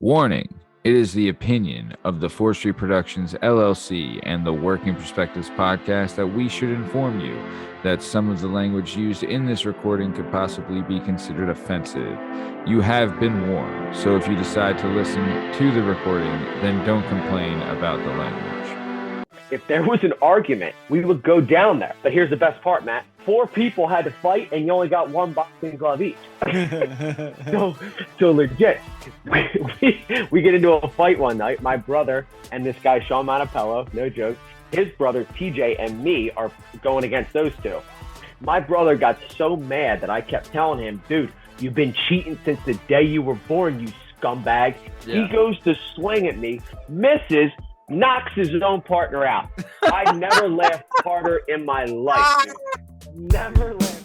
Warning. It is the opinion of the Forestry Productions LLC and the Working Perspectives podcast that we should inform you that some of the language used in this recording could possibly be considered offensive. You have been warned, so if you decide to listen to the recording, then don't complain about the language. If there was an argument, we would go down there. But here's the best part, Matt. 4 people had to fight, and you only got 1 boxing glove each. so legit. We get into a fight one night. My brother and this guy, Sean Montepello, no joke, his brother, TJ, and me are going against those 2. My brother got so mad that I kept telling him, dude, you've been cheating since the day you were born, you scumbag. Yeah. He goes to swing at me, misses, knocks his own partner out. I never laughed harder in my life, dude. Never laughed.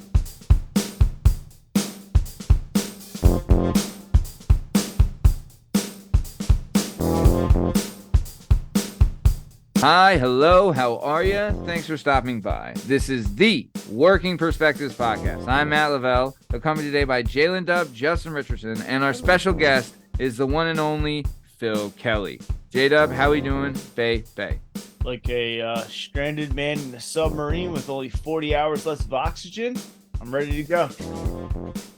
Hi, hello, how are you? Thanks for stopping by. This is the Working Perspectives podcast. I'm Matt Lavelle, accompanied today by JDubs, Justin Richardson, and our special guest is the one and only Phil Kelly. JDub, how we doing? Bay. Like a stranded man in a submarine with only 40 hours less of oxygen. I'm ready to go.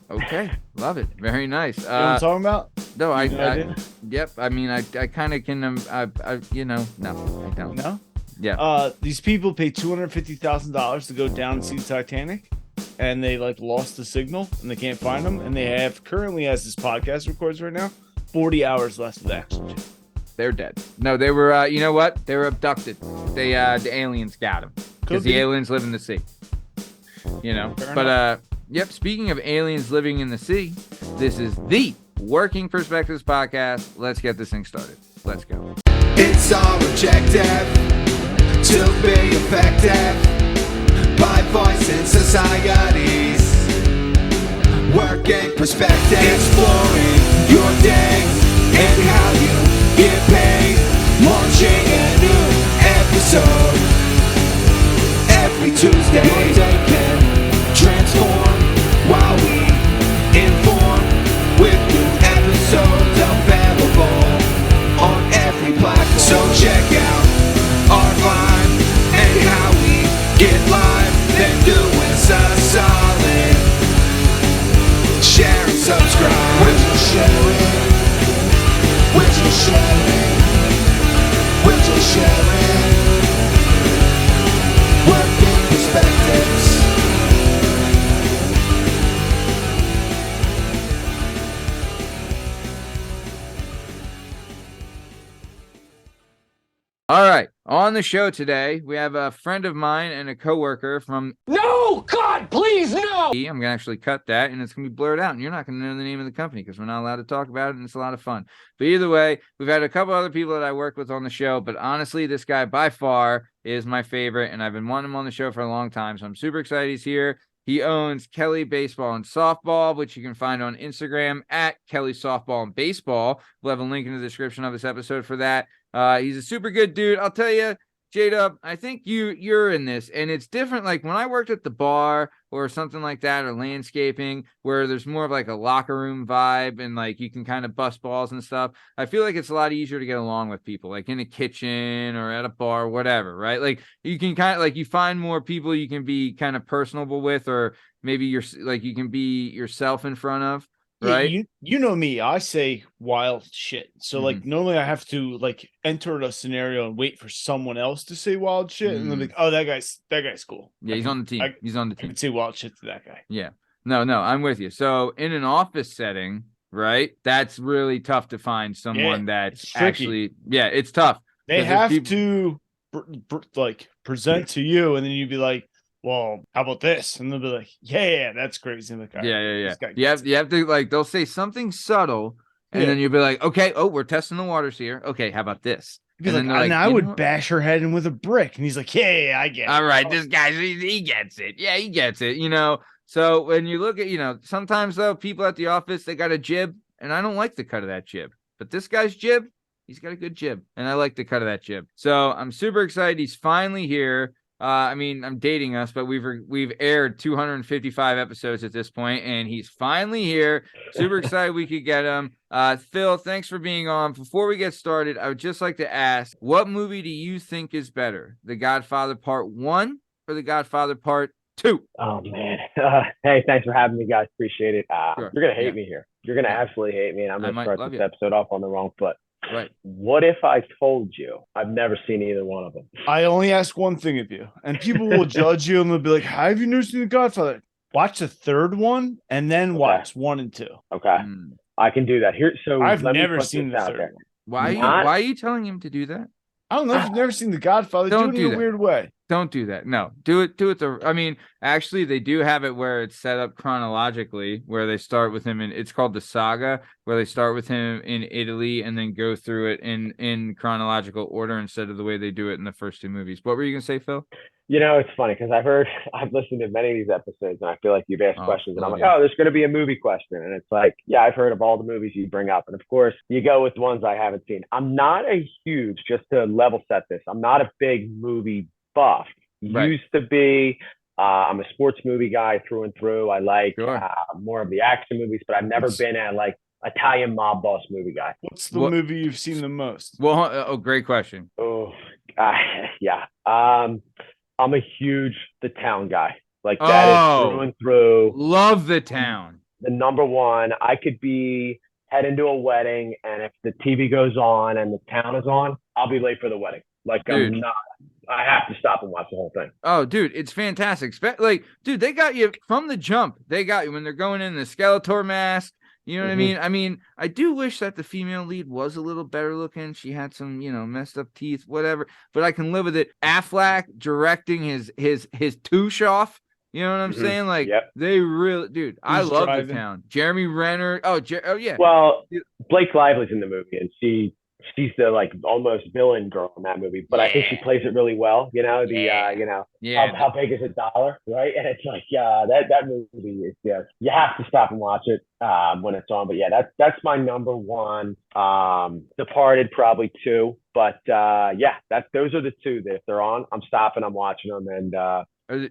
Okay, love it. Very nice. You know what I'm talking about? No, yep. I mean, I kind of can. No, I don't. No. Yeah. These people paid $250,000 to go down and see the Titanic, and they lost the signal and they can't find them, and they have currently, as this podcast records right now, 40 hours less of oxygen. They're dead. No, they were. You know what? They were abducted. The aliens got them because the aliens live in the sea. You know. Fair but enough. Yep. Speaking of aliens living in the sea, this is the Working Perspectives podcast. Let's get this thing started. Let's go. It's all objective to be effective by voicing societies. Working perspective, exploring your day and how you get paid. Launching a new episode every Tuesday. Your day can transform while we inform with new episodes available on every platform. So check out our vibe and how we get live. Then do us a solid. Share and subscribe. Would you share it? Would you share it? Would you share it? Working perspectives. All right. On the show today, we have a friend of mine and a coworker from. No, God, please, no! I'm going to actually cut that, and it's going to be blurred out, and you're not going to know the name of the company because we're not allowed to talk about it, and it's a lot of fun. But either way, we've had a couple other people that I work with on the show, but honestly, this guy by far is my favorite, and I've been wanting him on the show for a long time, so I'm super excited he's here. He owns Kelly Baseball and Softball, which you can find on Instagram at Kelly Softball and Baseball. We'll have a link in the description of this episode for that. He's a super good dude. I'll tell you, J-Dub, I think you're in this, and it's different. Like when I worked at the bar or something like that, or landscaping, where there's more of like a locker room vibe, and like you can kind of bust balls and stuff. I feel like it's a lot easier to get along with people, like in a kitchen or at a bar, whatever, right? Like you can kind of like you find more people you can be kind of personable with, or maybe you're like you can be yourself in front of. Right. Yeah, you know me. I say wild shit. So normally I have to enter a scenario and wait for someone else to say wild shit, and then like, oh, that guy's cool. Yeah, he's on the team. He's on the team. I can say wild shit to that guy. Yeah. No, I'm with you. So in an office setting, right? That's really tough to find someone that's actually. Yeah, it's tough. They have to present to you, and then you'd be like, well, how about this? And they'll be like, yeah, that's crazy. Like, yeah. You have to they'll say something subtle, and then you'll be like, okay, we're testing the waters here. Okay, how about this? And then I would bash her head in with a brick, and he's like, yeah, I get it. All right, this guy, he gets it. Yeah, he gets it. So when you look at, sometimes though, people at the office, they got a jib, and I don't like the cut of that jib, but this guy's jib, he's got a good jib, and I like the cut of that jib. So I'm super excited. He's finally here. I mean, I'm dating us, but we've aired 255 episodes at this point, and he's finally here. Super excited we could get him. Phil, thanks for being on. Before we get started, I would just like to ask, what movie do you think is better, The Godfather Part 1 or The Godfather Part 2? Oh man. Hey, thanks for having me, guys. Appreciate it. Sure. You're gonna hate me here. You're gonna absolutely hate me, and I'm gonna start this episode off on the wrong foot. Right. What if I told you I've never seen either one of them? I only ask one thing of you, and people will judge you and they'll be like, "How have you never seen The Godfather?" Watch the third one and then watch 1 and 2. Okay. I can do that. Here, so I've let me never put seen this the out third there. one. Why are you telling him to do that? I don't know if you've never seen The Godfather. Don't Do it do in that. a weird way. Don't do that. No, do it. I mean, actually, they do have it where it's set up chronologically, where they start with him, and it's called the saga, where they start with him in Italy and then go through it in chronological order instead of the way they do it in the first 2 movies. What were you gonna say, Phil? You know, it's funny because I've listened to many of these episodes, and I feel like you've asked questions, and I'm like, yeah. oh, there's going to be a movie question, and it's like, yeah, I've heard of all the movies you bring up, and of course, you go with ones I haven't seen. I'm not a huge, just to level set this, I'm not a big movie buff. Right. Used to be. I'm a sports movie guy through and through. I like more of the action movies, but I've never been a like Italian mob boss movie guy. What's the movie you've seen the most? Well, great question. Oh, yeah. I'm a huge The Town guy. Like that is through and through. Love The Town. The number one. I could be heading to a wedding, and if the TV goes on and The Town is on, I'll be late for the wedding. Like Dude. I have to stop and watch the whole thing. Oh, dude, it's fantastic. Like, dude, they got you from the jump. They got you when they're going in the Skeletor mask. You know what I mean? I mean, I do wish that the female lead was a little better looking. She had some, messed up teeth, whatever. But I can live with it. Affleck directing his touche off. You know what I'm saying? Like, they really, dude. I love The Town. Jeremy Renner. Oh yeah. Well, Blake Lively's in the movie, and she's the like almost villain girl in that movie, but I think she plays it really well. How big is $1, right? And it's like, that movie is you have to stop and watch it when it's on. But yeah, that's my number one. Departed probably 2, but those are the 2 that if they're on, I'm stopping, I'm watching them, and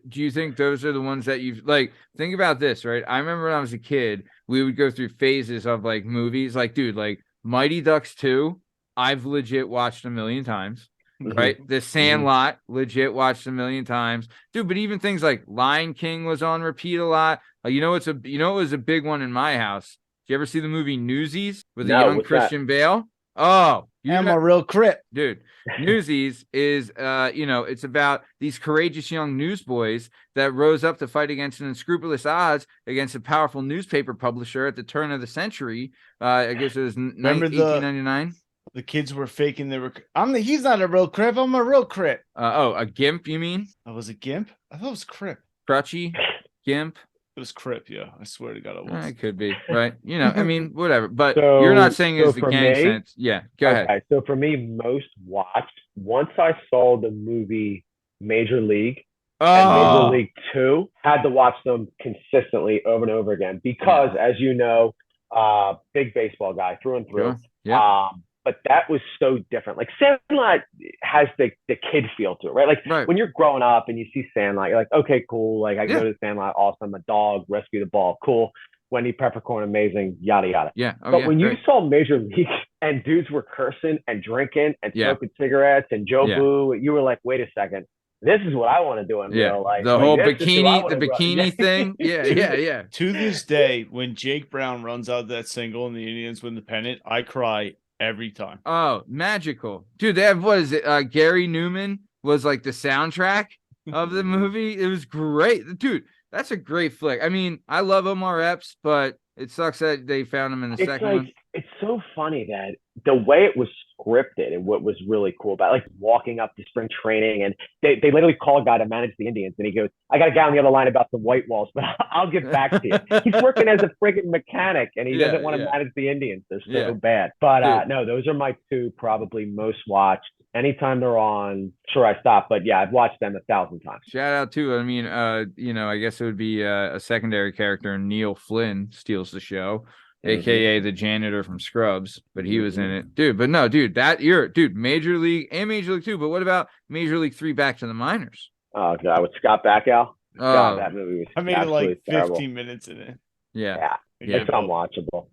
do you think those are the ones that you've like? Think about this, right? I remember when I was a kid, we would go through phases of like movies, like dude, like Mighty Ducks 2. I've legit watched 1,000,000 times, right? The Sandlot, legit watched 1,000,000 times, dude. But even things like Lion King was on repeat a lot. It was a big one in my house. Did you ever see the movie Newsies with the young Christian Bale? Oh, I'm a real crit, dude. Newsies is, it's about these courageous young newsboys that rose up to fight against an unscrupulous odds against a powerful newspaper publisher at the turn of the century. I guess it was 1899. The kids were faking they were. He's not a real crip. I'm a real crit. A gimp, you mean? I was a gimp. I thought it was crip. Crutchy, gimp. It was crip. Yeah, I swear to God, it was. It could be right. I mean, whatever. But you're not saying it's the gang sense. Yeah, go ahead. So for me, most watched once I saw the movie Major League. And Major League 2, had to watch them consistently over and over again because, as you know, big baseball guy through and through. Sure. Yeah. But that was so different. Like Sandlot has the kid feel to it, right? Like when you're growing up and you see Sandlot, you're like, okay, cool. Like I go to Sandlot, awesome. A dog, rescue the ball, cool. Wendy Peppercorn, amazing, yada yada. Yeah. But when you saw Major League and dudes were cursing and drinking and smoking cigarettes and Joe Boo, you were like, wait a second. This is what I want to do in real life. The whole bikini thing. Yeah. To this day, when Jake Brown runs out that single and the Indians win the pennant, I cry every time. Oh, magical. Dude, they have, what is it? Gary Newman was like the soundtrack of the movie. It was great. Dude, that's a great flick. I mean, I love Omar Epps, but it sucks that they found him in the second one. It's so funny that the way it was scripted and what was really cool about it, like walking up to spring training, and they literally call a guy to manage the Indians, and he goes, I got a guy on the other line about some white walls, but I'll get back to you. He's working as a friggin' mechanic, and he doesn't want to manage the Indians. They're so bad. But no, those are my 2 probably most watched. Anytime they're on, sure, I stop. But yeah, I've watched them 1,000 times. Shout out to, I mean, I guess it would be a secondary character. Neil Flynn steals the show, aka the janitor from Scrubs, but he was in it, dude. But no, dude, Major League and Major League 2. But what about Major League 3 back to the minors? Oh god, with Scott Bakal. God, Oh, that movie was I made it absolutely like 15 terrible. minutes in it. yeah. Yeah, Yeah, it's unwatchable.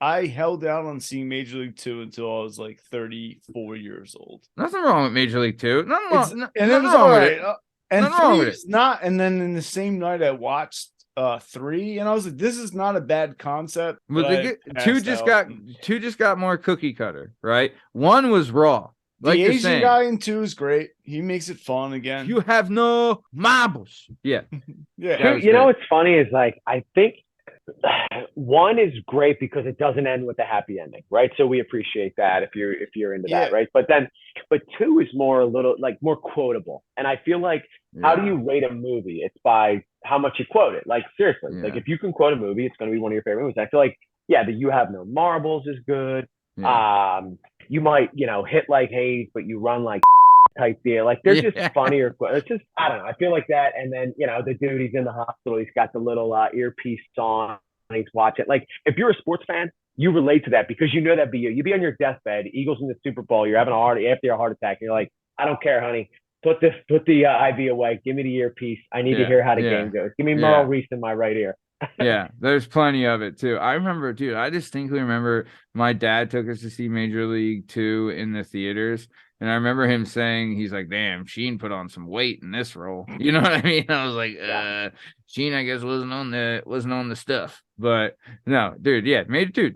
I held out on seeing Major League 2 until I was like 34 years old. Nothing wrong with Major League 2. Nothing It's, wrong, and it nothing was wrong all with right. it. And Nothing wrong 3 with is not. And then in the same night, I watched 3, and I was like, "This is not a bad concept." Well, But two just got more cookie cutter, right? 1 was raw. Like the you're Asian saying, guy in 2 is great. He makes it fun again. you have no marbles. Yeah. Yeah. That was You know good. what's funny is like I think 1 is great because it doesn't end with a happy ending, right? So we appreciate that if you're into Yeah. that, right? But 2 is more a little like more quotable, and I feel like how do you rate a movie? It's by how much you quote it. Like seriously, Yeah. like if you can quote a movie, it's going to be one of your favorite movies. I feel like the You Have No Marbles is good. Yeah. You might hit like Hayes, but you run like type deal. Like they're just funnier. It's just I don't know. I feel like that. And then the dude, he's in the hospital. He's got the little earpiece on. And he's watching. Like if you're a sports fan, you relate to that because you know that'd be you. You'd be on your deathbed, Eagles in the Super Bowl. You're having after a heart attack. You're like, I don't care, honey. Put the IV away. Give me the earpiece. I need to hear how the game goes. Give me Merle Reese in my right ear. Yeah, there's plenty of it too. I remember, dude, I distinctly remember my dad took us to see Major League 2 in the theaters. And I remember him saying, he's like, damn, Sheen put on some weight in this role. You know what I mean? I was like, Sheen, I guess, wasn't on the stuff. But no, dude,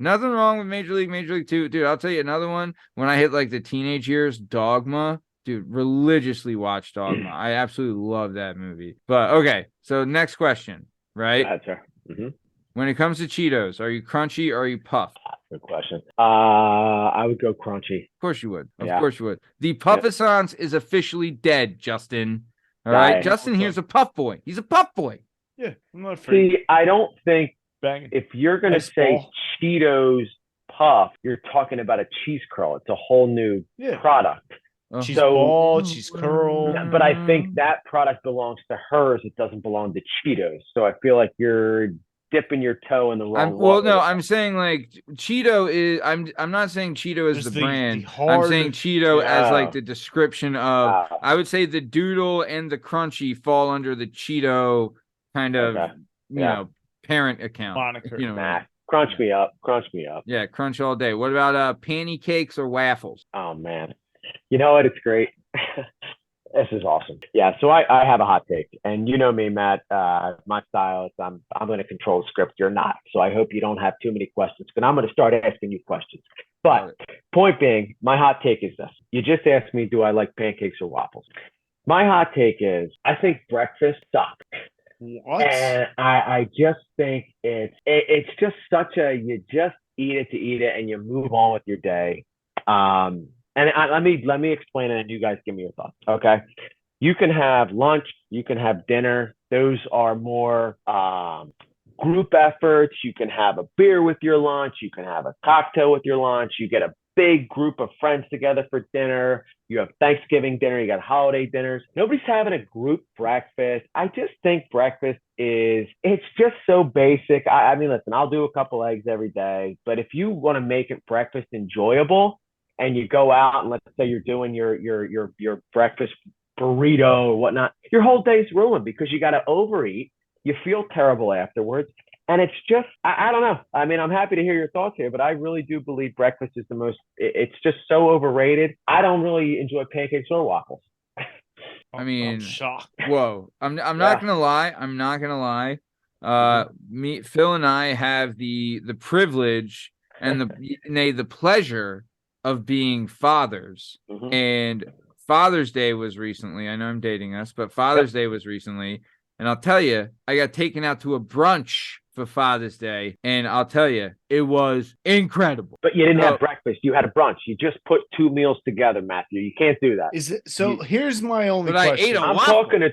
nothing wrong with Major League 2. Dude, I'll tell you another one. When I hit like the teenage years, Dogma. Dude, religiously watch Dogma. I absolutely love that movie. But okay, so next question, right? That's her. Mm-hmm. When it comes to Cheetos, are you crunchy or are you puff? Good question. I would go crunchy. Of course you would. Of Yeah. course you would. The Puffissance is officially dead, Justin. All right. Justin here's a puff boy. He's a puff boy. Yeah, I'm not afraid. See, I don't think Bang. if you're going to say ball. Cheetos puff, you're talking about a cheese curl. It's a whole new product. Cheese So- ball, cheese curl. But I think that product belongs to hers. It doesn't belong to Cheetos. So I feel like you're dipping your toe in the wrong water. No, I'm saying like Cheeto is. I'm not saying Cheeto is There's the brand. the I'm saying Cheeto as like the description of. Wow. I would say the Doodle and the Crunchy fall under the Cheeto kind of parent account. Moniker. You know, Nah, crunch me up. yeah, crunch all day. What about pancakes or waffles? Oh man, you know what? It's great. This is awesome. Yeah, so I have a hot take, and you know me, Matt. My style is I'm going to control the script. You're not, so I hope you don't have too many questions. But I'm going to start asking you questions. But point being, my hot take is this: you just asked me, do I like pancakes or waffles? My hot take is I think breakfast sucks. What? And I just think it's just such a you just eat it to eat it, and you move on with your day. Let me explain it, and you guys give me your thoughts. Okay, you can have lunch, you can have dinner. Those are more group efforts. You can have a beer with your lunch. You can have a cocktail with your lunch. You get a big group of friends together for dinner. You have Thanksgiving dinner. You got holiday dinners. Nobody's having a group breakfast. I just think breakfast it's just so basic. I mean, listen, I'll do a couple eggs every day, but if you want to make it breakfast enjoyable, and you go out and let's say you're doing your breakfast burrito or whatnot, your whole day's ruined because you got to overeat. You feel terrible afterwards. And it's just, I don't know. I mean, I'm happy to hear your thoughts here, but I really do believe breakfast is it's just so overrated. I don't really enjoy pancakes or waffles. I mean, I'm shocked. Whoa. I'm not gonna lie. I'm not gonna lie. Phil and I have the privilege and the pleasure of being fathers. Mhm. And Father's Day was recently. I know I'm dating us, but Father's Day was recently. And I'll tell you, I got taken out to a brunch for Father's Day, and I'll tell you, it was incredible. But you didn't have breakfast. You had a brunch. You just put 2 meals together, Matthew. You can't do that. Is it so? Here's my only But I question. ate a I'm waffle. talking a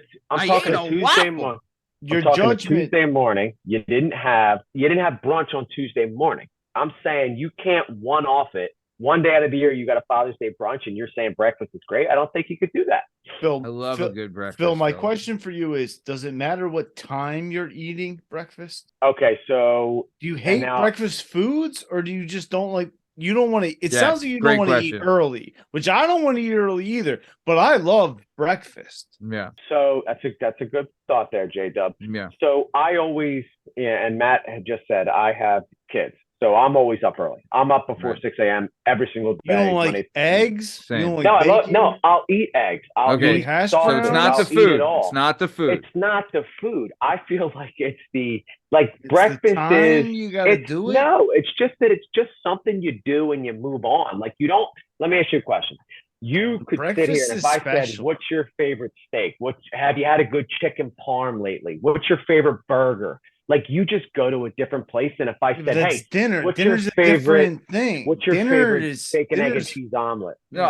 Tuesday morning. Your I'm talking a judgment. Tuesday morning. You didn't have brunch on Tuesday morning. I'm saying you can't one-off it. One day out of the year, you got a Father's Day brunch, and you're saying breakfast is great. I don't think you could do that. Phil, I love a good breakfast. Phil, my question for you is: does it matter what time you're eating breakfast? Okay, so Do you hate now- breakfast foods, or do you just don't like you don't want to. It Yeah, sounds like you great don't want to eat question. early, which I don't want to eat early either. But I love breakfast. Yeah. So that's a good thought there, J-Dub. Yeah. So I always, and Matt had just said, I have kids. So I'm always up early. I'm up before Right. 6 a.m. every single day. You don't like Monday- eggs? Same. You don't like No, bacon? I'll eat eggs. I'll Okay, eat hash So sausage. it's browns? not I'll the eat food. it all. It's not the food. It's not the food. I feel like it's the It's breakfast the time is you gotta it's, do it. no, it's just something you do and you move on. Like you don't. Let me ask you a question. You could sit here Breakfast and is if I said, special. "What's your favorite steak? Have you had a good chicken parm lately? What's your favorite burger?" Like you just go to a different place, and if I Yeah, but said, that's "Hey, dinner. what's Dinner's your a favorite? different thing. What's your Dinner favorite is bacon, egg, and dinner's- cheese omelet?" No,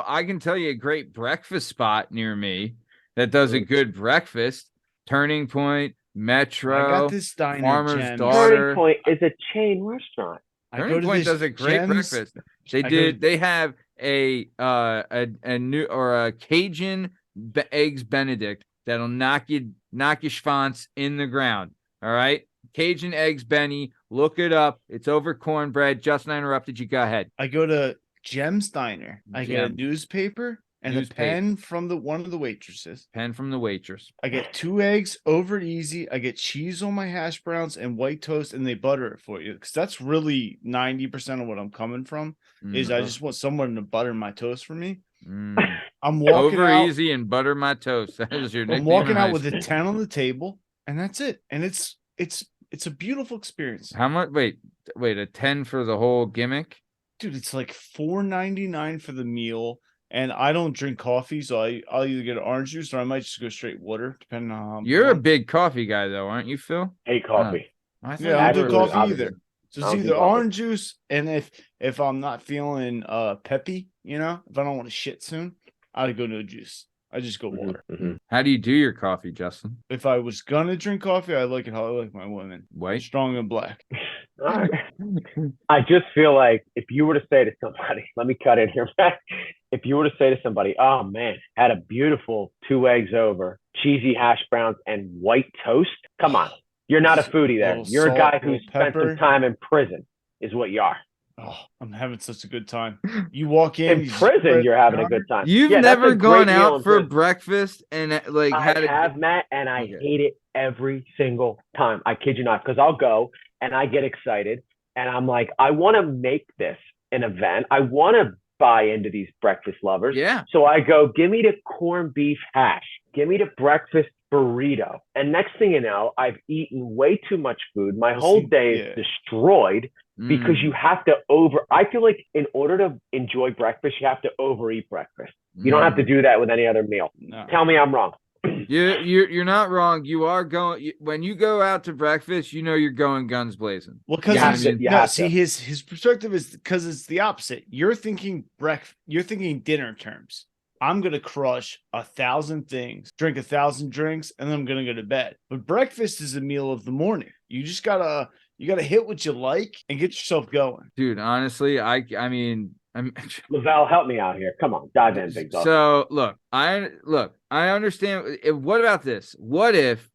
I can tell you a great breakfast spot near me that does a good breakfast. Turning Point, I Metro, got this diner, Farmer's Gems. Daughter. Turning Point is a chain restaurant. I go Turning to Point this does a great Gems. breakfast. I go- They have a new or a Cajun eggs Benedict that'll knock your schwanz in the ground. All right, Cajun eggs Benny. Look it up. It's over cornbread. Justin, I interrupted you. Go ahead. I go to Gems Diner. I get a Gems. newspaper and a pen from one of the waitresses. Pen from the waitress. I get 2 eggs over easy. I get cheese on my hash browns and white toast, and they butter it for you. Because that's really 90% of what I'm coming from. Is I just want someone to butter my toast for me. I'm walking over out, easy and butter my toast. That is your nickname. I'm walking in out high with a school. 10 on the table, and that's it. And it's a beautiful experience. How much? Wait, a 10 for the whole gimmick? Dude, it's like $4.99 for the meal. And I don't drink coffee, so I'll either get orange juice or I might just go straight water, depending on how I'm You're a feeling. big coffee guy, though, aren't you, Phil? Hate coffee. I thought Yeah, I you don't were- do coffee obviously. either. So I it's don't do either coffee. orange juice, and if I'm not feeling peppy, if I don't want to shit soon, I'd go no juice. I just go water. Mhm. How do you do your coffee, Justin? If I was gonna drink coffee, I like it how I like my women. White? Strong and black. All right. I just feel like if you were to say to somebody, let me cut in here, Matt. If you were to say to somebody, "Oh man, had a beautiful 2 eggs over, cheesy hash browns, and white toast," come on, you're not a foodie there. Little You're a guy salt, who little spent pepper. some time in prison, is what you are. Oh, I'm having such a good time. You walk in, In you just prison, spread you're the having a counter. good time. You've Yeah, that's a never great gone meal out in for prison. breakfast and had I have, Matt, and I Okay. hate it every single time. I kid you not, because I'll go and I get excited and I'm like, I want to make this an event. I want to buy into these breakfast lovers. Yeah. So I go, give me the corned beef hash. Give me the breakfast burrito. And next thing you know, I've eaten way too much food. My Well, whole see, day yeah. is destroyed because you have to I feel like in order to enjoy breakfast, you have to overeat breakfast. You don't have to do that with any other meal. No. Tell me I'm wrong. You're not wrong. You are going when you go out to breakfast. You're going guns blazing. Well, because You have to- you have to. his perspective is because it's the opposite. You're thinking You're thinking dinner terms. I'm gonna crush 1,000 things, drink 1,000 drinks, and then I'm gonna go to bed. But breakfast is a meal of the morning. You just gotta hit what you like and get yourself going. Dude, honestly, I'm Lavelle, help me out here. Come on, dive in, big dog. So I understand. What about this? What if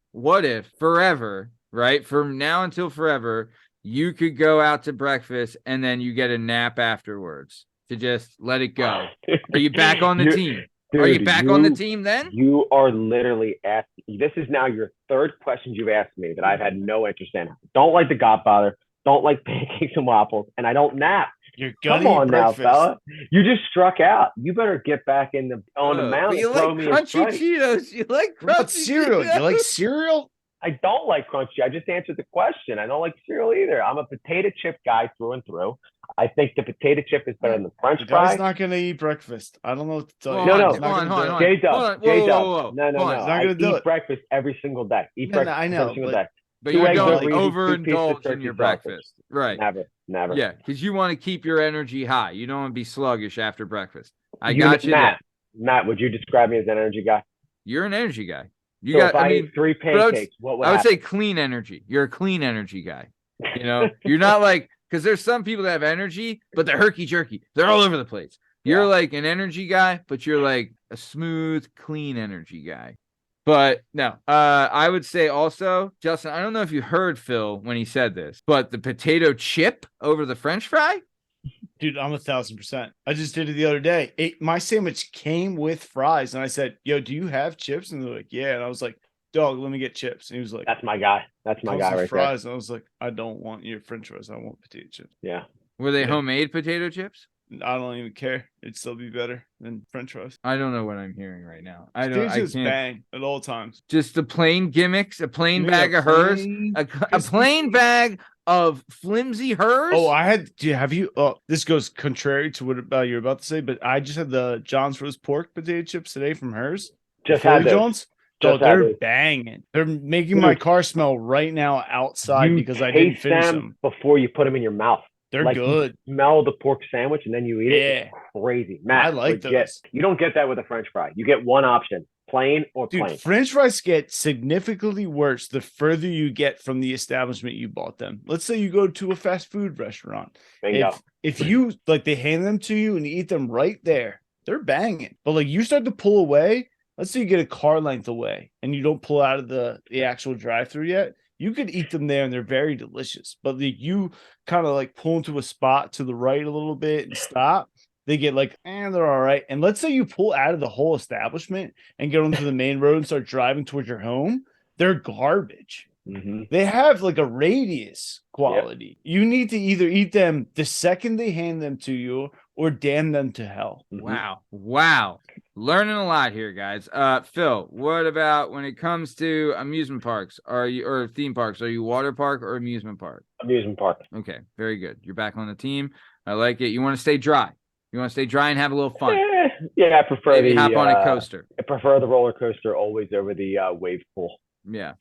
forever, right? From now until forever, you could go out to breakfast and then you get a nap afterwards to just let it go. Are you back on the team? Are you Dude, back on the team then? You are literally asking. This is now your third question you've asked me that I've had no interest in. Don't like the Godfather. Don't like pancakes and waffles, and I don't nap. You're gonna Come on eat now, breakfast. fella. You just struck out. You better get back on the mound But you and throw like me a crunchy strike. Cheetos. You like What about crunchy cereal? Cheetos. You like cereal? I don't like crunchy. I just answered the question. I don't like cereal either. I'm a potato chip guy through and through. I think the potato chip is better than the French The guy's fry. not gonna eat breakfast. I don't know what to tell you. No, no. He's not Hold gonna on, do hold it. on. J-Dub. Hold on. J-Dub. Whoa. No, no, Hold on. no. He's not I gonna do eat it. breakfast every single day. Eat Yeah, breakfast I know, every single but- day. But 2 you eggs don't over easy, 2 pieces of overindulge in turkey your sausage. breakfast. Right. Never. Yeah, because you want to keep your energy high. You don't want to be sluggish after breakfast. I You got you there. Matt, would you describe me as an energy guy? You're an energy guy. You So got. if I mean, ate 3 but I would- pancakes, what would I would happen? say clean energy. You're a clean energy guy. You're not like because there's some people that have energy, but they're herky jerky. They're all over the place. You're Yeah. like an energy guy, but you're like a smooth, clean energy guy. But no, I would say also, Justin, I don't know if you heard Phil when he said this, but the potato chip over the French fry, Dude, I'm 1,000%. I just did it the other day. My sandwich came with fries, and I said, "Yo, do you have chips?" And they're like, "Yeah." And I was like, "Dog, let me get chips." And he was like, That's my guy. That's my "Comes guy with right fries." And I was like, "I don't want your French fries. I want potato chips." there. Yeah. Were they Yeah. homemade potato chips? I don't even care. It'd still be better than French fries. I don't know what I'm hearing right now. I Potato chips can't. bang at all times. Just the plain gimmicks, a plain Give me bag a of hers, plain a crispy- plain bag of flimsy hers. Oh, have you? Oh, this goes contrary to what you're about to say, but I just had the John's roast pork potato chips today from hers. Just Philly had those. Jones. Just Oh, had they're those. banging. They're making my car smell right now outside You because I didn't taste finish them them. before you put them in your mouth. They're Like, good. You smell the pork sandwich and then you eat it. Yeah. It's crazy. Matt, I like legit. those. You don't get that with a French fry. You get one option, plain or Dude, plain. French fries get significantly worse the further you get from the establishment you bought them. Let's say you go to a fast food restaurant. Bingo. If you like they hand them to you and you eat them right there, they're banging. But like you start to pull away, let's say you get a car length away and you don't pull out of the actual drive-through yet, you could eat them there and they're very delicious. But like you kind of like pull into a spot to the right a little bit and stop, they get like, they're all right. And let's say you pull out of the whole establishment and get onto the main road and start driving towards your home, they're garbage. Mm-hmm. They have like a radius quality. Yep. You need to either eat them the second they hand them to you or damn them to hell. Wow. Learning a lot here, guys. Phil, what about when it comes to amusement parks? Or theme parks? Are you water park or amusement park? Amusement park. Okay, very good. You're back on the team. I like it. You want to stay dry. You want to stay dry and have a little fun. Yeah, I prefer Maybe hop on a coaster. I prefer the roller coaster always over the wave pool. Yeah.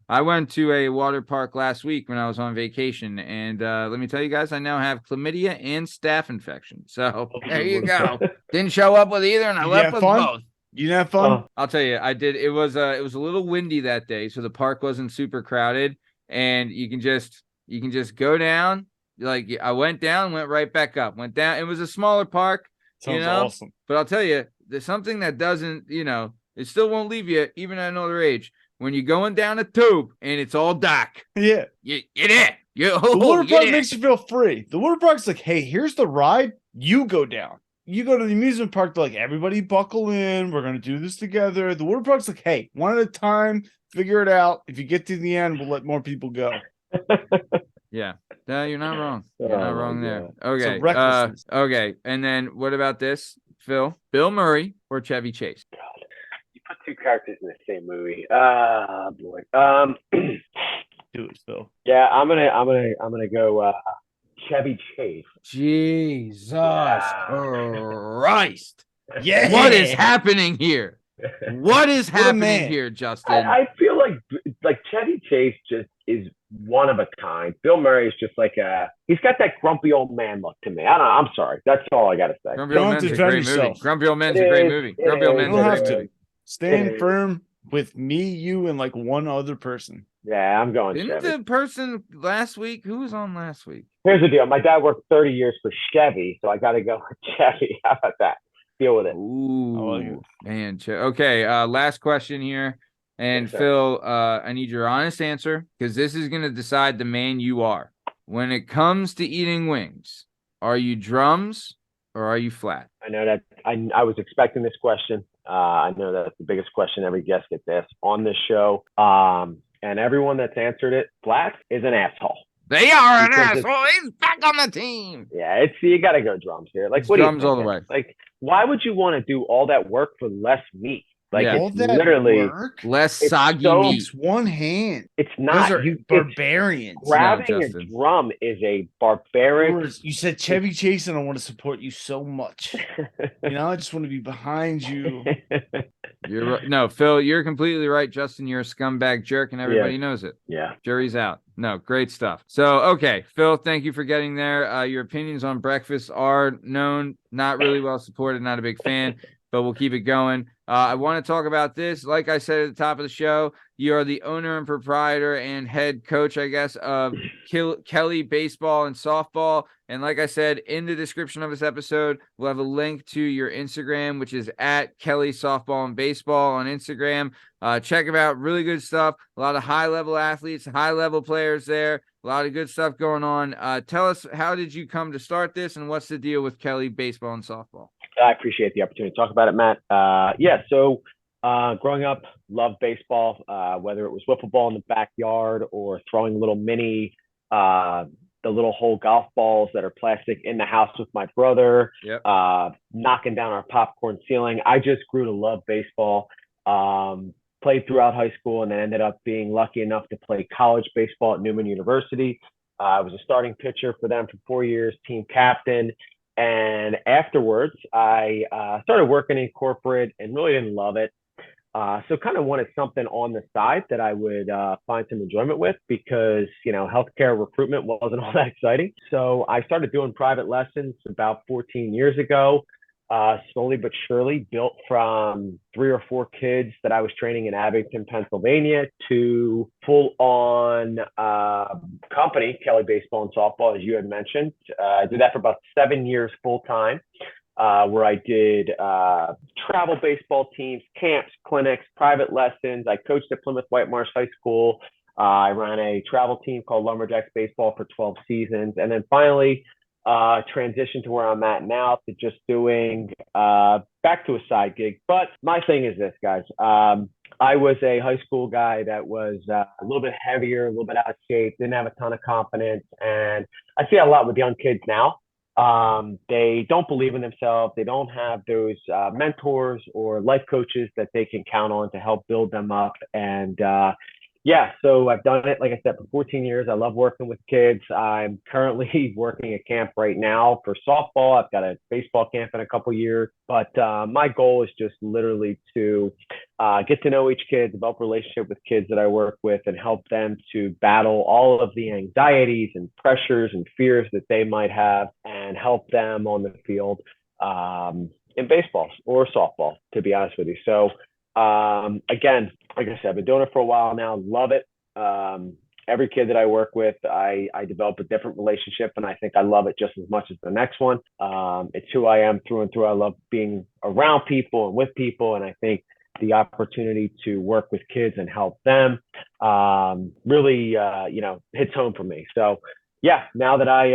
I went to a water park last week when I was on vacation, and let me tell you guys, I now have chlamydia and staph infection. So there you go. Didn't show up with either, and I left with both. You didn't have fun? I'll tell you, I did. It was a little windy that day, so the park wasn't super crowded, and you can just go down. Like I went down, went right back up, went down. It was a smaller park. Sounds awesome. But I'll tell you, there's something that doesn't, it still won't leave you, even at another age. When you're going down a tube and it's all dark. Yeah. You're there. The water park makes you feel free. The water park's like, hey, here's the ride. You go down. You go to the amusement park, they're like, everybody buckle in. We're going to do this together. The water park's like, hey, one at a time. Figure it out. If you get to the end, we'll let more people go. Yeah. No, you're not wrong. You're not wrong there. Okay. Okay. And then what about this, Phil? Bill Murray or Chevy Chase? God. You put two characters in the same movie. Boy. Do it, Phil. Yeah, I'm gonna go Chevy Chase. Jesus Christ. Yeah. What is happening here? What is happening here, Justin? I feel like Chevy Chase just is one of a kind. Bill Murray is just like he's got that grumpy old man look to me. I don't know. I'm sorry. That's all I gotta say. Grumpy Old Men's a great movie. Grumpy Old Men's a great movie. Grumpy Old Men's a great movie. Stand firm with me, you, and like one other person. Yeah, I'm going Didn't Chevy. the person last week? Who was on last week? Here's the deal. My dad worked 30 years for Chevy, so I got to go with Chevy. How about that? Deal with it. Ooh, man. Okay, last question here. And Yes, sir. Phil, I need your honest answer because this is going to decide the man you are. When it comes to eating wings, are you drums or are you flat? I know that I was expecting this question. I know that's the biggest question every guest gets asked on this show. And everyone that's answered it flat is an asshole. They are an Because asshole. He's back on the team. Yeah, you got to go drums here. Like, It's what do you drums all the think? way. Like, why would you want to do all that work for less meat? Like, Yeah. All it's that literally, work? Less It's soggy so- meat. Takes one hand. it's not. Those are It's barbarians. grabbing a Justin. drum is a barbaric. You said Chevy Chase, and I want to support you so much. I just want to be behind you. You're right. No, Phil, you're completely right. Justin, you're a scumbag jerk, and everybody knows it. Yeah. Jury's out. No, great stuff. So, okay, Phil, thank you for getting there. Your opinions on breakfast are known, not really well supported, not a big fan, but we'll keep it going. I want to talk about this. Like I said at the top of the show, You are the owner and proprietor and head coach, I guess, of Kelly Baseball and Softball. And like I said, in the description of this episode, we'll have a link to your Instagram, which is at Kelly Softball and Baseball on Instagram. Check it out. Really good stuff. A lot of high-level athletes, high-level players there. A lot of good stuff going on. Tell us, how did you come to start this, and what's the deal with Kelly Baseball and Softball? I appreciate the opportunity to talk about it, Matt. So growing up, loved baseball, whether it was wiffle ball in the backyard or throwing little mini, the little hole golf balls that are plastic in the house with my brother, knocking down our popcorn ceiling. I just grew to love baseball. Played throughout high school and then ended up being lucky enough to play college baseball at Newman University. I was a starting pitcher for them for 4 years, team captain. And afterwards, I started working in corporate and really didn't love it. So kind of wanted something on the side that I would find some enjoyment with because, healthcare recruitment wasn't all that exciting. So I started doing private lessons about 14 years ago, slowly but surely built from 3 or 4 kids that I was training in Abington, Pennsylvania to full on company, Kelly Baseball and Softball, as you had mentioned. I did that for about 7 years full time. Where I did travel baseball teams, camps, clinics, private lessons. I coached at Plymouth White Marsh High School. I ran a travel team called Lumberjacks Baseball for 12 seasons. And then finally transitioned to where I'm at now to just doing back to a side gig. But my thing is this, guys. I was a high school guy that was a little bit heavier, a little bit out of shape, didn't have a ton of confidence. And I see a lot with young kids now. They don't believe in themselves. They don't have those mentors or life coaches that they can count on to help build them up. And so I've done it, like I said, for 14 years. I love working with kids. I'm currently working a camp right now for softball. I've got a baseball camp in a couple years. But my goal is just literally to get to know each kid, develop a relationship with kids that I work with, and help them to battle all of the anxieties and pressures and fears that they might have, and help them on the field in baseball or softball, to be honest with you. So again, like I said, I've been doing it for a while now. Love it. Every kid that I work with, I develop a different relationship, and I think I love it just as much as the next one. It's who I am through and through. I love being around people and with people, and I think the opportunity to work with kids and help them really, hits home for me. So now that I,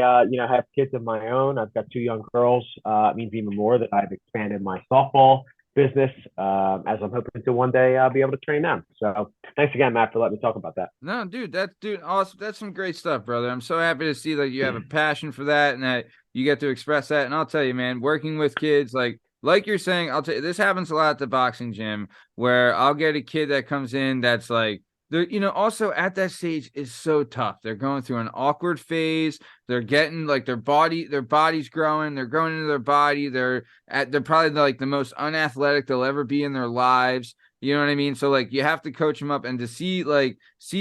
have kids of my own, I've got 2 young girls. It means even more that I've expanded my softball business as I'm hoping to one day be able to train them. So thanks again, Matt, for letting me talk about that. No, dude, awesome. That's some great stuff, brother. I'm so happy to see that you have a passion for that and that you get to express that. And I'll tell you, man, working with kids, like you're saying, I'll tell you, this happens a lot at the boxing gym where I'll get a kid that comes in that's like, they're, also at that stage is so tough. They're going through an awkward phase. They're getting like their body's growing. They're growing into their body. They're probably like the most unathletic they'll ever be in their lives. You know what I mean? So like you have to coach them up, and to see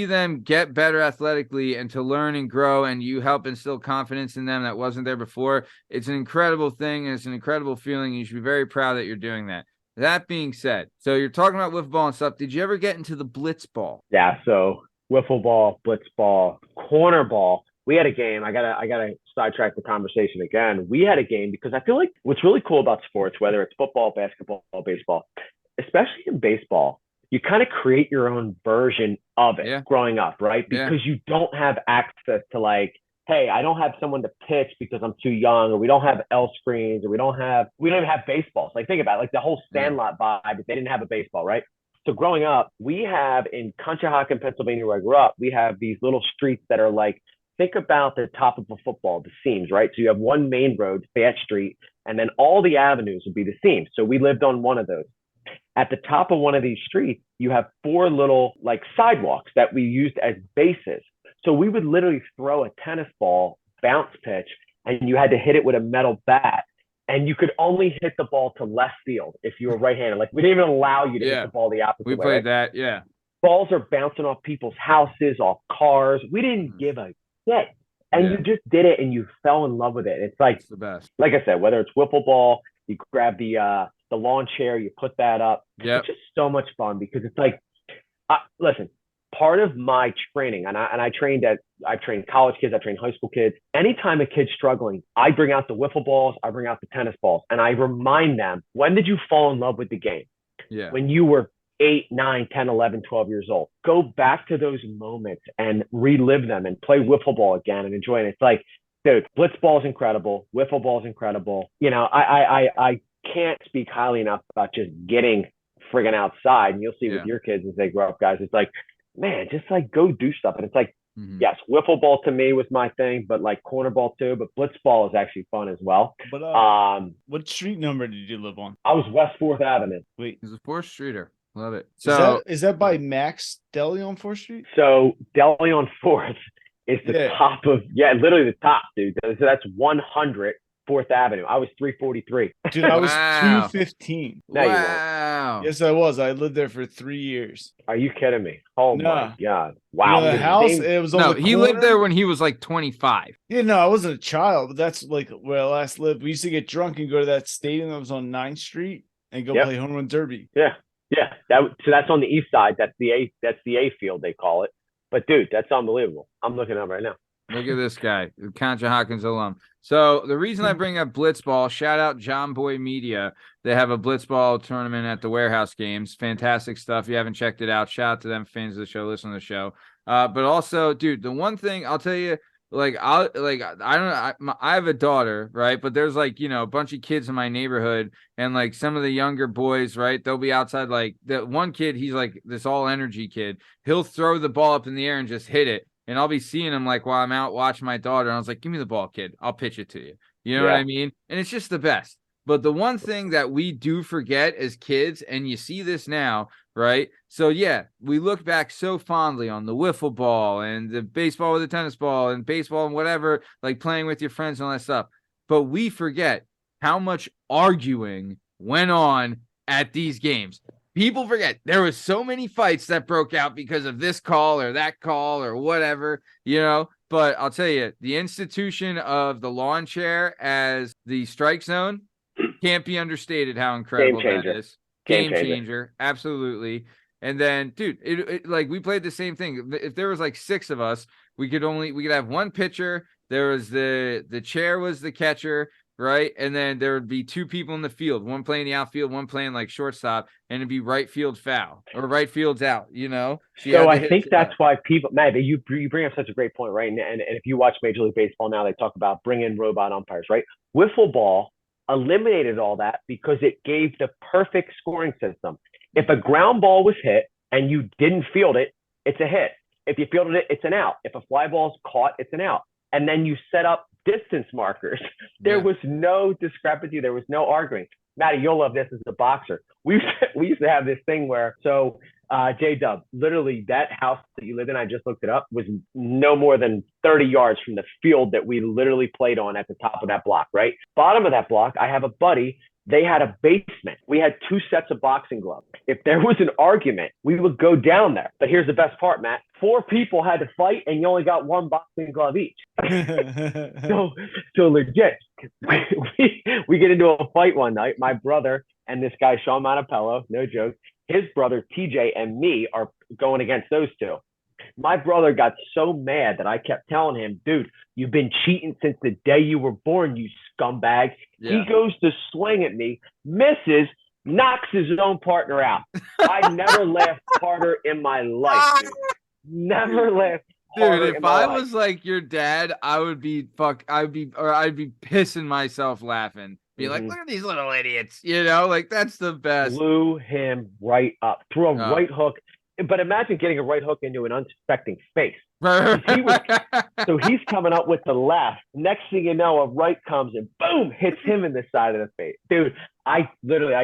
them get better athletically and to learn and grow, and you help instill confidence in them that wasn't there before. It's an incredible thing, and it's an incredible feeling. And you should be very proud that you're doing that. That being said, so you're talking about wiffle ball and stuff. Did you ever get into the blitz ball? Yeah, so wiffle ball, blitz ball, corner ball. We had a game. I gotta sidetrack the conversation again. We had a game because I feel like what's really cool about sports, whether it's football, basketball, baseball, especially in baseball, you kind of create your own version of it growing up, right? Because you don't have access to like, hey, I don't have someone to pitch because I'm too young, or we don't have L screens, or we don't even have baseballs. Like think about it, like the whole Sandlot vibe, if they didn't have a baseball, right? So growing up, we have in Conshohocken, Pennsylvania, where I grew up, we have these little streets that are like, think about the top of a football, the seams, right? So you have one main road, Fayette Street, and then all the avenues would be the seams. So we lived on one of those. At the top of one of these streets, you have 4 little like sidewalks that we used as bases. So we would literally throw a tennis ball, bounce pitch, and you had to hit it with a metal bat. And you could only hit the ball to left field if you were right-handed. Like we didn't even allow you to hit the ball the opposite way. We played that, yeah. Balls are bouncing off people's houses, off cars. We didn't give a shit. And you just did it, and you fell in love with it. It's like, the best. Like I said, whether it's wiffle ball, you grab the lawn chair, you put that up. It's just so much fun because it's like, listen, part of my training, and I've trained college kids, I've trained high school kids. Anytime a kid's struggling, I bring out the wiffle balls, I bring out the tennis balls, and I remind them, when did you fall in love with the game? Yeah. When you were 8, 9, 10, 11, 12 years old. Go back to those moments and relive them and play wiffle ball again and enjoy it. It's like, dude, blitzball is incredible. Wiffle ball is incredible. You know, I can't speak highly enough about just getting friggin' outside. And you'll see with your kids as they grow up, guys, it's like, man, just like go do stuff. And it's like, yes, wiffle ball to me was my thing, but like corner ball too. But blitzball is actually fun as well. But what street number did you live on? I was West 4th Avenue. Wait, He's a 4th Streeter. Love it. So is that by Max Deli on 4th Street? So Deli on 4th is the top of, literally the top, dude. So that's 100 4th Avenue. I was 343. Dude, I was 215. No, you wow. Yes, I was. I lived there for 3 years. Are you kidding me? Oh my God. You Wow. know, the house, it was on No, the he corner. lived there when he was like 25. Yeah, no, I wasn't a child, but that's like where I last lived. We used to get drunk and go to that stadium that was on 9th Street and go play home run derby. Yeah. Yeah. So that's on the east side. That's the A field, they call it. But dude, that's unbelievable. I'm looking up right now. Look at this guy, Conshohocken's alum. So the reason I bring up Blitzball, shout out John Boy Media. They have a Blitzball tournament at the Warehouse Games. Fantastic stuff. If you haven't checked it out, shout out to them, fans of the show, listen to the show. But also, dude, the one thing I'll tell you, I have a daughter, right? But there's like, you know, a bunch of kids in my neighborhood, and like some of the younger boys, right? They'll be outside. Like the one kid, he's like this all energy kid. He'll throw the ball up in the air and just hit it. And I'll be seeing him like while I'm out watching my daughter. And I was like, give me the ball, kid. I'll pitch it to you. You know what I mean? And it's just the best. But the one thing that we do forget as kids, and you see this now, right? So yeah, we look back so fondly on the wiffle ball and the baseball with the tennis ball and baseball and whatever, like playing with your friends and all that stuff. But we forget how much arguing went on at these games. People forget there was so many fights that broke out because of this call or that call or whatever, you know. But I'll tell you, the institution of the lawn chair as the strike zone can't be understated how incredible that is. Game changer. Absolutely. And then, dude, it like we played the same thing. If there was like 6 of us, we could have one pitcher. There was the chair was the catcher. Right. And then there would be 2 people in the field, one playing the outfield, one playing like shortstop, and it'd be right field foul or right field's out, you know? So I think that's why people, Matt, you bring up such a great point, right? And if you watch Major League Baseball now, they talk about bringing in robot umpires, right? Wiffle ball eliminated all that because it gave the perfect scoring system. If a ground ball was hit and you didn't field it, it's a hit. If you fielded it, it's an out. If a fly ball is caught, it's an out. And then you set up distance markers. There was no discrepancy. There was no arguing. Matty, you'll love this as a boxer. We used to have this thing where, JDubs, literally that house that you lived in, I just looked it up, was no more than 30 yards from the field that we literally played on at the top of that block, right? Bottom of that block, I have a buddy. They had a basement. We had 2 sets of boxing gloves. If there was an argument, we would go down there. But here's the best part, Matt. 4 people had to fight, and you only got 1 boxing glove each. so legit. We get into a fight one night. My brother and this guy, Sean Montepello, no joke, his brother, TJ, and me are going against those 2. My brother got so mad that I kept telling him, dude, you've been cheating since the day you were born, you scumbag. Yeah. He goes to swing at me, misses, knocks his own partner out. I never laughed harder in my life, dude. Never laughed harder. Dude, if I was like your dad, I'd be pissing myself laughing. Be like, look at these little idiots, you know, like that's the best. Blew him right up, threw a right hook. But imagine getting a right hook into an unsuspecting face. So he's coming up with the left. Next thing you know, a right comes and boom, hits him in the side of the face. Dude, I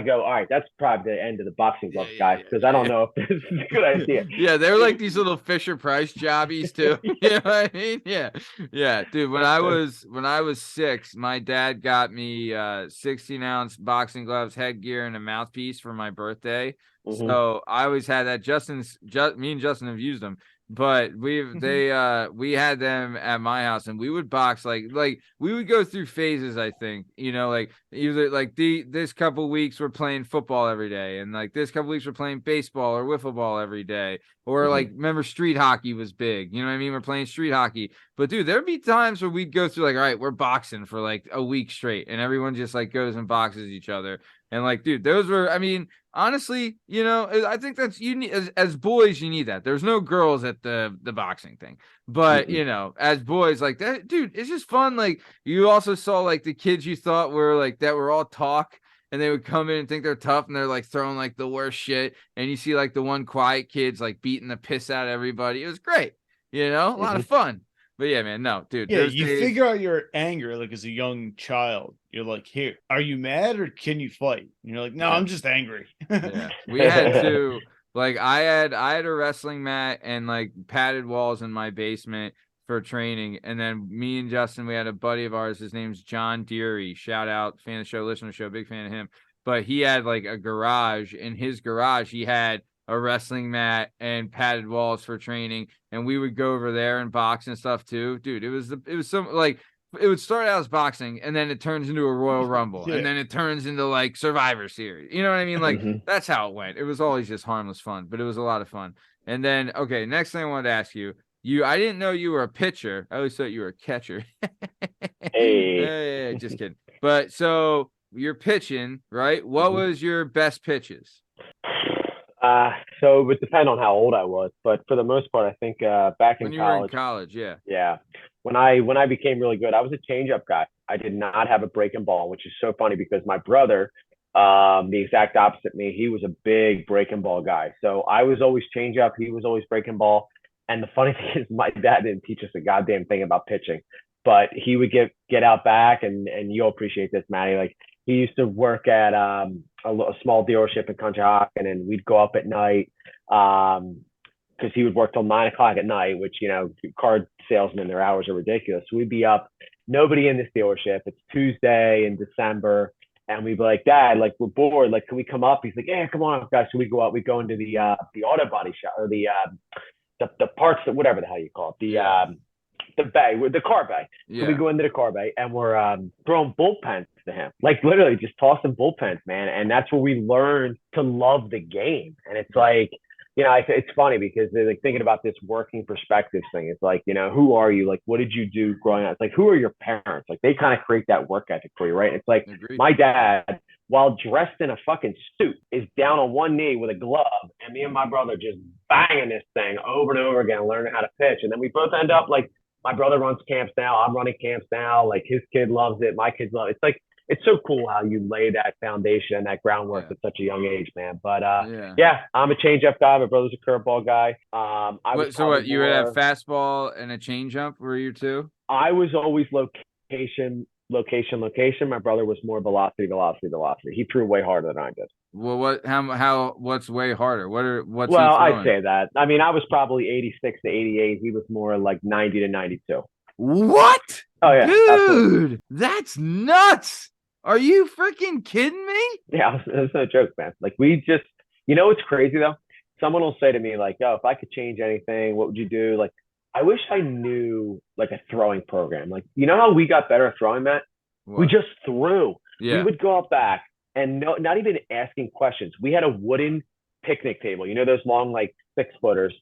go, all right, that's probably the end of the boxing gloves, guys, because I don't know if this is a good idea. Yeah, they're like these little Fisher Price jobbies too. You know what I mean? Yeah. Yeah. Dude, when I was 6, my dad got me 16-ounce boxing gloves, headgear, and a mouthpiece for my birthday. So I always had that. Me and Justin have used them. But we had them at my house, and we would box like we would go through phases. I think like either like this couple weeks we're playing football every day, and like this couple weeks we're playing baseball or wiffle ball every day, or like remember street hockey was big. You know what I mean? We're playing street hockey, but dude, there'd be times where we'd go through like, all right, we're boxing for like a week straight, and everyone just like goes and boxes each other, and like, dude, those were, I mean. Honestly, I think that's you need as boys, you need that. There's no girls at the boxing thing, but as boys, like that, dude, it's just fun. Like you also saw like the kids you thought were like that were all talk, and they would come in and think they're tough, and they're like throwing like the worst shit, and you see like the one quiet kid's like beating the piss out of everybody. It was great, a lot of fun. But yeah, man, no, dude. Yeah, you figure out your anger like as a young child. You're like, here, are you mad or can you fight? And you're like, no, I'm just angry. Yeah, we had to like I had a wrestling mat and like padded walls in my basement for training, and then me and Justin, we had a buddy of ours. His name's John Deary. Shout out, fan of the show, listener of the show, big fan of him. But he had like a garage. In his garage, he had a wrestling mat and padded walls for training, and we would go over there and box and stuff too, dude. It was some like it would start out as boxing, and then it turns into a Royal Rumble, and then it turns into like Survivor Series. You know what I mean? Like that's how it went. It was always just harmless fun, but it was a lot of fun. And then okay, next thing I wanted to ask you, I didn't know you were a pitcher. I always thought you were a catcher. Hey, just kidding. But so you're pitching, right? What was your best pitches? So it would depend on how old I was, but for the most part, I think back in when you college. were in college, yeah. Yeah. When I became really good, I was a changeup guy. I did not have a breaking ball, which is so funny because my brother, the exact opposite of me, he was a big breaking ball guy. So I was always changeup, he was always breaking ball. And the funny thing is, my dad didn't teach us a goddamn thing about pitching, but he would get out back, and you'll appreciate this, Matty. Like he used to work at a small dealership in Conshohocken, and we'd go up at night because he would work till 9 o'clock at night, which, car salesmen, their hours are ridiculous. So we'd be up, nobody in this dealership. It's Tuesday in December. And we'd be like, Dad, like, we're bored. Like, can we come up? He's like, yeah, come on up, guys. So we go up, we go into the auto body shop, or the parts, whatever the hell you call it, the bay, the car bay. Yeah. So we go into the car bay, and we're throwing bullpens to him, like literally just tossing bullpens, man. And that's where we learned to love the game. And it's like, it's funny because they're like thinking about this working perspective thing. It's like, who are you? Like, what did you do growing up? It's like, who are your parents? Like, they kind of create that work ethic for you, right? It's like my dad, while dressed in a fucking suit, is down on one knee with a glove, and me and my brother just banging this thing over and over again, learning how to pitch. And then we both end up like, my brother runs camps now, I'm running camps now. Like his kid loves it, my kids love it. It's like, it's so cool how you lay that foundation, that groundwork at such a young age, man. But I'm a changeup guy. My brother's a curveball guy. You would have fastball and a changeup, were you too? I was always location. My brother was more velocity. He threw way harder than I did. Well, what's way harder? I'd say that. I mean, I was probably 86 to 88. He was more like 90 to 92. What? Oh yeah, dude, absolutely. That's nuts. Are you freaking kidding me? Yeah, it's no joke, man. Like we just, what's crazy though? Someone will say to me like, "Oh, if I could change anything, what would you do?" Like, I wish I knew like a throwing program. Like, how we got better at throwing, Matt? What? We just threw. Yeah. We would go out back and not even asking questions. We had a wooden picnic table. Those long like 6-footers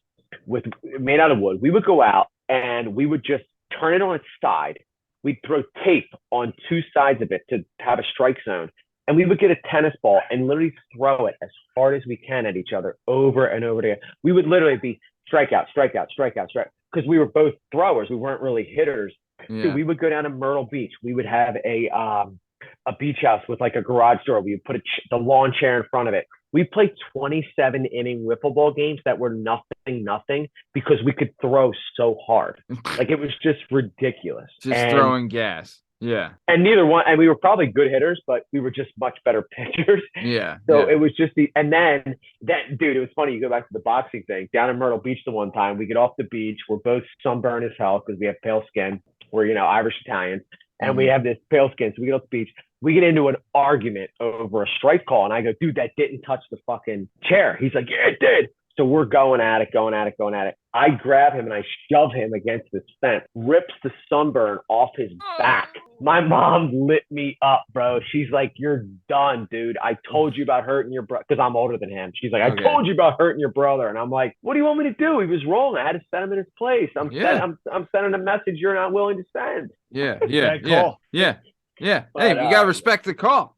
made out of wood. We would go out and we would just turn it on its side. We'd throw tape on 2 sides of it to have a strike zone. And we would get a tennis ball and literally throw it as hard as we can at each other over and over again. We would literally be strikeout. Because we were both throwers. We weren't really hitters. Yeah. So we would go down to Myrtle Beach. We would have a beach house with like a garage door. We would put the lawn chair in front of it. We played 27-inning wiffle ball games that were nothing because we could throw so hard. Like it was just ridiculous. Throwing gas. Yeah. And we were probably good hitters, but we were just much better pitchers. Yeah. So it was just and then dude, it was funny. You go back to the boxing thing down in Myrtle Beach the one time, we get off the beach. We're both sunburned as hell because we have pale skin. We're, Irish Italians. And we have this pale skin. So we get off the beach. We get into an argument over a strike call. And I go, dude, that didn't touch the fucking chair. He's like, yeah, it did. So we're going at it. I grab him and I shove him against this fence, rips the sunburn off his back. My mom lit me up, bro. She's like, "You're done, dude. I told you about hurting your brother," because I'm older than him. She's like, "I told you about hurting your brother," and I'm like, "What do you want me to do? He was wrong. I had to set him in his place. I'm sending a message you're not willing to send." Yeah. Hey, you gotta respect the call.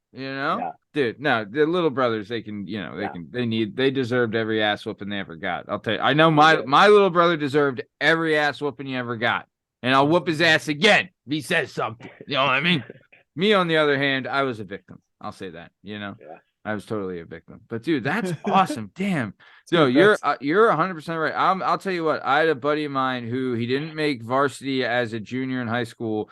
Dude. No, the little brothers, they can, they deserved every ass whooping they ever got. I'll tell you, I know my little brother deserved every ass whooping you ever got, and I'll whoop his ass again if he says something. You know what I mean? Me, on the other hand, I was a victim. I'll say that. I was totally a victim. But dude, that's awesome. Damn. No, you're 100% right. I'll tell you what. I had a buddy of mine who he didn't make varsity as a junior in high school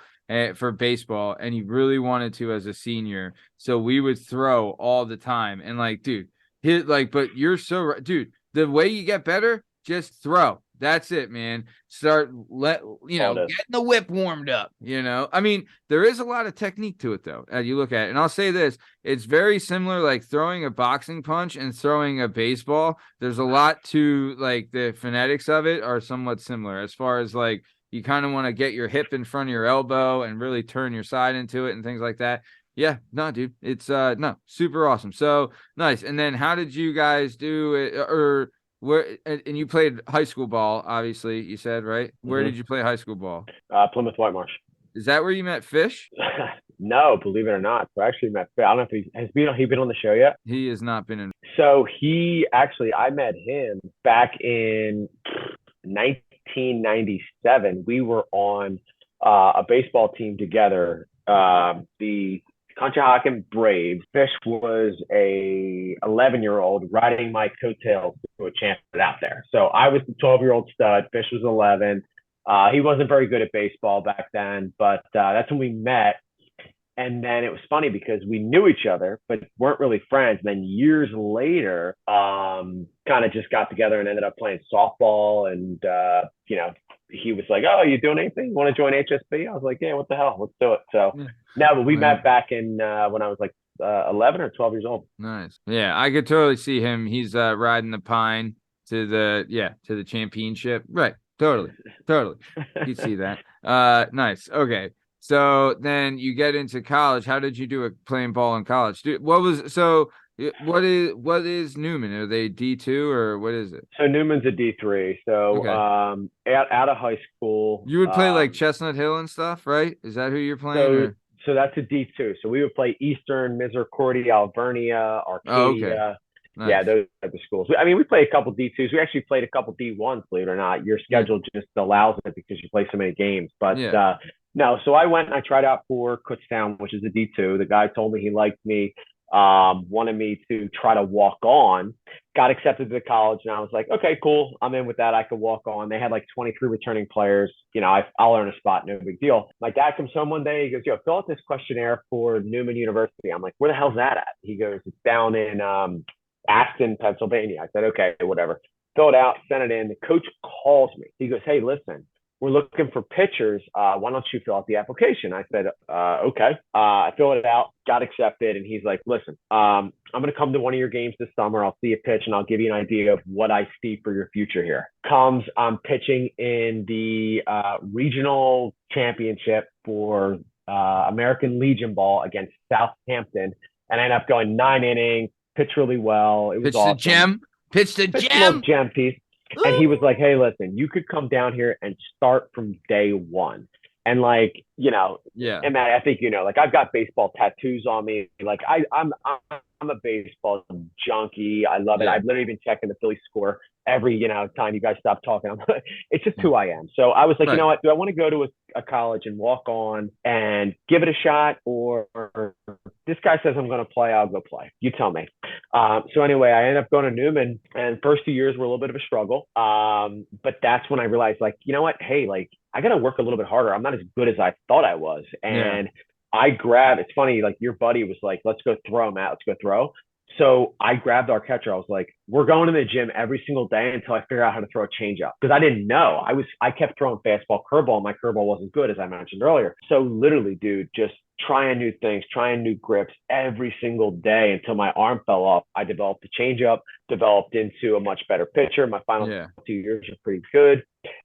for baseball, and he really wanted to as a senior. So we would throw all the time, and dude, but you're so right, dude. The way you get better, just throw. That's it, man. Start getting the whip warmed up. I mean, there is a lot of technique to it, though, as you look at it. And I'll say this: it's very similar, like throwing a boxing punch and throwing a baseball. There's a lot to the phonetics of it are somewhat similar as far as you kind of want to get your hip in front of your elbow and really turn your side into it and things like that. Yeah, no, dude, it's super awesome. So nice. And then how did you guys do it? Or where? And you played high school ball, obviously. You said, right? Where did you play high school ball? Plymouth White Marsh. Is that where you met Fish? No, believe it or not. So I actually met Fish. I don't know if he been on the show yet. He has not been in. So I met him back in 1997. We were on a baseball team together. The Conshohocken Braves. Fish was a 11-year-old riding my coattails to a champion out there. So I was the 12-year-old stud. Fish was 11. He wasn't very good at baseball back then, but that's when we met. And then it was funny because we knew each other, but weren't really friends. And then years later, kind of just got together and ended up playing softball. And, he was like, "Oh, you doing anything? Want to join HSB?" I was like, "Yeah, what the hell? Let's do it." So but we met back in when I was 11 or 12 years old. Nice. Yeah, I could totally see him. He's riding the pine to the championship. Right. Totally. You see that. Nice. Okay. So then you get into college. How did you do it playing ball in college? What is Newman? Are they D2 or what is it? So Newman's a D3. So out of high school, you would play Chestnut Hill and stuff, right? Is that who you're playing? So that's a D2. So we would play Eastern, Misericordia, Alvernia, Arcadia. Oh, okay. Nice. Yeah, those type of schools. I mean, we played a couple D2s. We actually played a couple D1s, believe it or not. Your schedule just allows it because you play so many games. But no, so I went and I tried out for Kutztown, which is a D2. The guy told me he liked me, wanted me to try to walk on, got accepted to the college. And I was like, okay, cool. I'm in with that. I could walk on. They had 23 returning players. I'll earn a spot. No big deal. My dad comes home one day. He goes, "Yo, fill out this questionnaire for Newman University." I'm like, "Where the hell's that at?" He goes, "It's down in Aston, Pennsylvania." I said, "Okay, whatever." Fill it out, send it in. The coach calls me. He goes, "Hey, listen, we're looking for pitchers. Why don't you fill out the application?" I said, okay. I filled it out, got accepted. And he's like, "Listen, I'm going to come to one of your games this summer. I'll see you pitch and I'll give you an idea of what I see for your future here." I'm pitching in the regional championship for American Legion ball against Southampton. And I ended up going 9 innings, pitched really well. It was awesome. Pitched the gem piece. And he was like, "Hey, listen, you could come down here and start from day one." And and Matt, I think I've got baseball tattoos on me. I'm a baseball junkie. I love it. I've literally been checking the Phillies score every time you guys stop talking. It's just who I am. So I was like, you know what? Do I want to go to a college and walk on and give it a shot, or this guy says I'm going to play, I'll go play. You tell me. So anyway, I ended up going to Newman, and first 2 years were a little bit of a struggle. But that's when I realized, you know what? Hey, I got to work a little bit harder. I'm not as good as I thought I was. And I grabbed, it's funny, your buddy was like, "Let's go throw, Matt. Let's go throw." So I grabbed our catcher. I was like, "We're going to the gym every single day until I figure out how to throw a changeup." Because I didn't know. I kept throwing fastball, curveball, and my curveball wasn't good, as I mentioned earlier. So literally, dude, just trying new things, trying new grips every single day until my arm fell off. I developed a changeup, developed into a much better pitcher. My final 2 years are pretty good.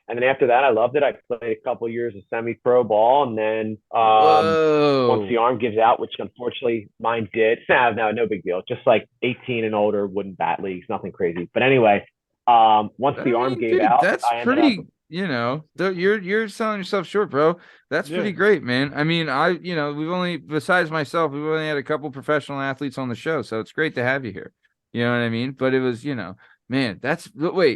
And then after that, I loved it. I played a couple of years of semi-pro ball, and then once the arm gives out, which unfortunately mine did, no big deal. Just like 18 and older, wooden bat leagues, nothing crazy. But anyway, once the arm gave out, that's pretty. You know, you're selling yourself short, bro. That's pretty great, man. I mean, we've only, besides myself, we've only had a couple professional athletes on the show, so it's great to have you here. You know what I mean? But it was, man,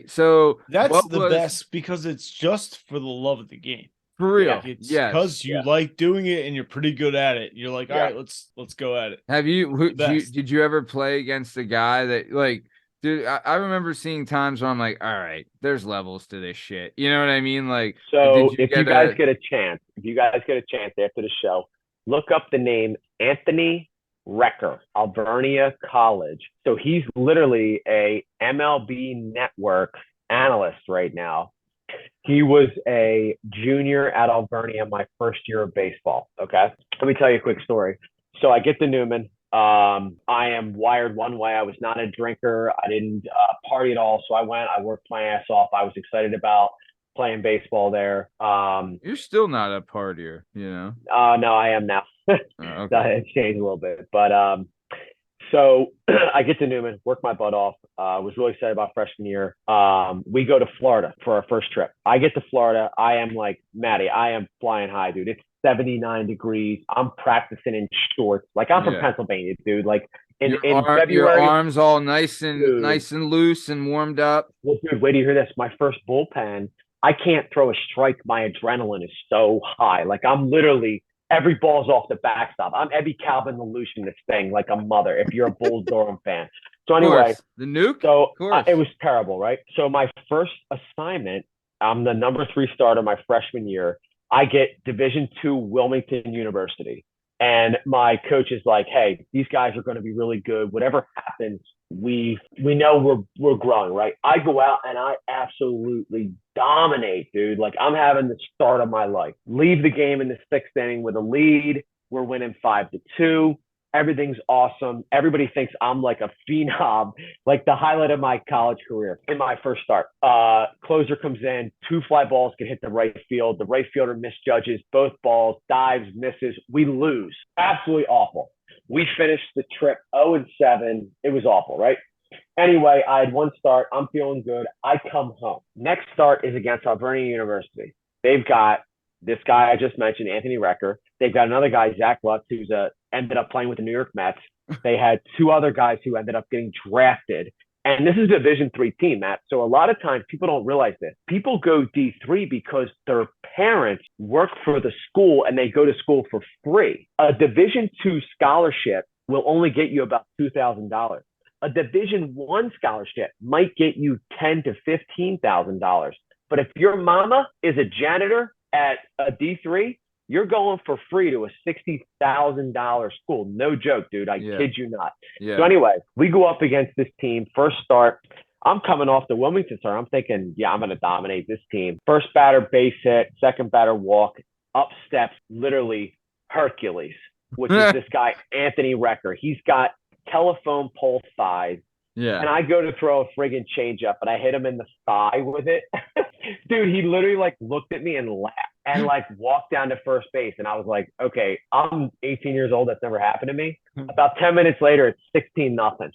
so that's the best because it's just for the love of the game. For real. It's because you like doing it and you're pretty good at it. You're like, all right, let's go at it. Have you, did you ever play against a guy that, like, dude, I remember seeing times where I'm like, all right, there's levels to this shit. You know what I mean? Like, so if you guys get a chance after the show, look up the name Anthony Recker, Alvernia College. So he's literally a MLB Network analyst right now. He was a junior at Alvernia my first year of baseball. Okay. Let me tell you a quick story. So I get to Newman. I am wired one way. I was not a drinker. I didn't party at all. So I worked my ass off. I was excited about playing baseball there. You're still not a partier, No, I am now. Okay. It's changed a little bit, but so I get to Newman, work my butt off. Was really excited about freshman year. We go to Florida for our first trip. I get to Florida. I am like, Maddie, I am flying high, dude. It's 79 degrees. I'm practicing in shorts. Like, I'm from Pennsylvania, dude. Like in February, your arms all nice and loose and warmed up. Well, dude, wait till you hear this. My first bullpen, I can't throw a strike. My adrenaline is so high. Like, I'm literally, every ball's off the backstop. I'm Ebby Calvin Lelouch in this thing, like a mother, if you're a Bulls Durham fan. So anyway, the nuke. So it was terrible, right? So my first assignment, I'm the number 3 starter my freshman year. I get Division II Wilmington University. And my coach is like, hey, these guys are going to be really good. Whatever happens, we know we're growing, right? I go out and I absolutely dominate, dude. Like, I'm having the start of my life. Leave the game in the 6th inning with a lead. We're winning 5-2. Everything's awesome. Everybody thinks I'm like a phenom, like the highlight of my college career in my first start. Closer comes in, 2 fly balls get hit the right field. The right fielder misjudges both balls, dives, misses. We lose. Absolutely awful. We finished the trip 0-7. It was awful, right? Anyway, I had 1 start. I'm feeling good. I come home. Next start is against Alvernia University. They've got this guy I just mentioned, Anthony Recker. They've got another guy, Zach Lutz, who's ended up playing with the New York Mets. They had 2 other guys who ended up getting drafted. And this is a Division III team, Matt. So a lot of times people don't realize this. People go D3 because their parents work for the school and they go to school for free. A Division II scholarship will only get you about $2,000. A Division I scholarship might get you $10,000 to $15,000. But if your mama is a janitor at a D3, you're going for free to a $60,000 school. No joke, dude. I kid you not. So anyway, we go up against this team. First start, I'm coming off the Wilmington start. I'm thinking, I'm going to dominate this team. First batter, base hit. Second batter, walk. Up steps, literally Hercules, which is this guy, Anthony Recker. He's got telephone pole size. Yeah. And I go to throw a friggin' changeup, and I hit him in the thigh with it. Dude, he literally like looked at me and laughed and like walked down to first base. And I was like, okay, I'm 18 years old. That's never happened to me. About 10 minutes later, it's 16-0.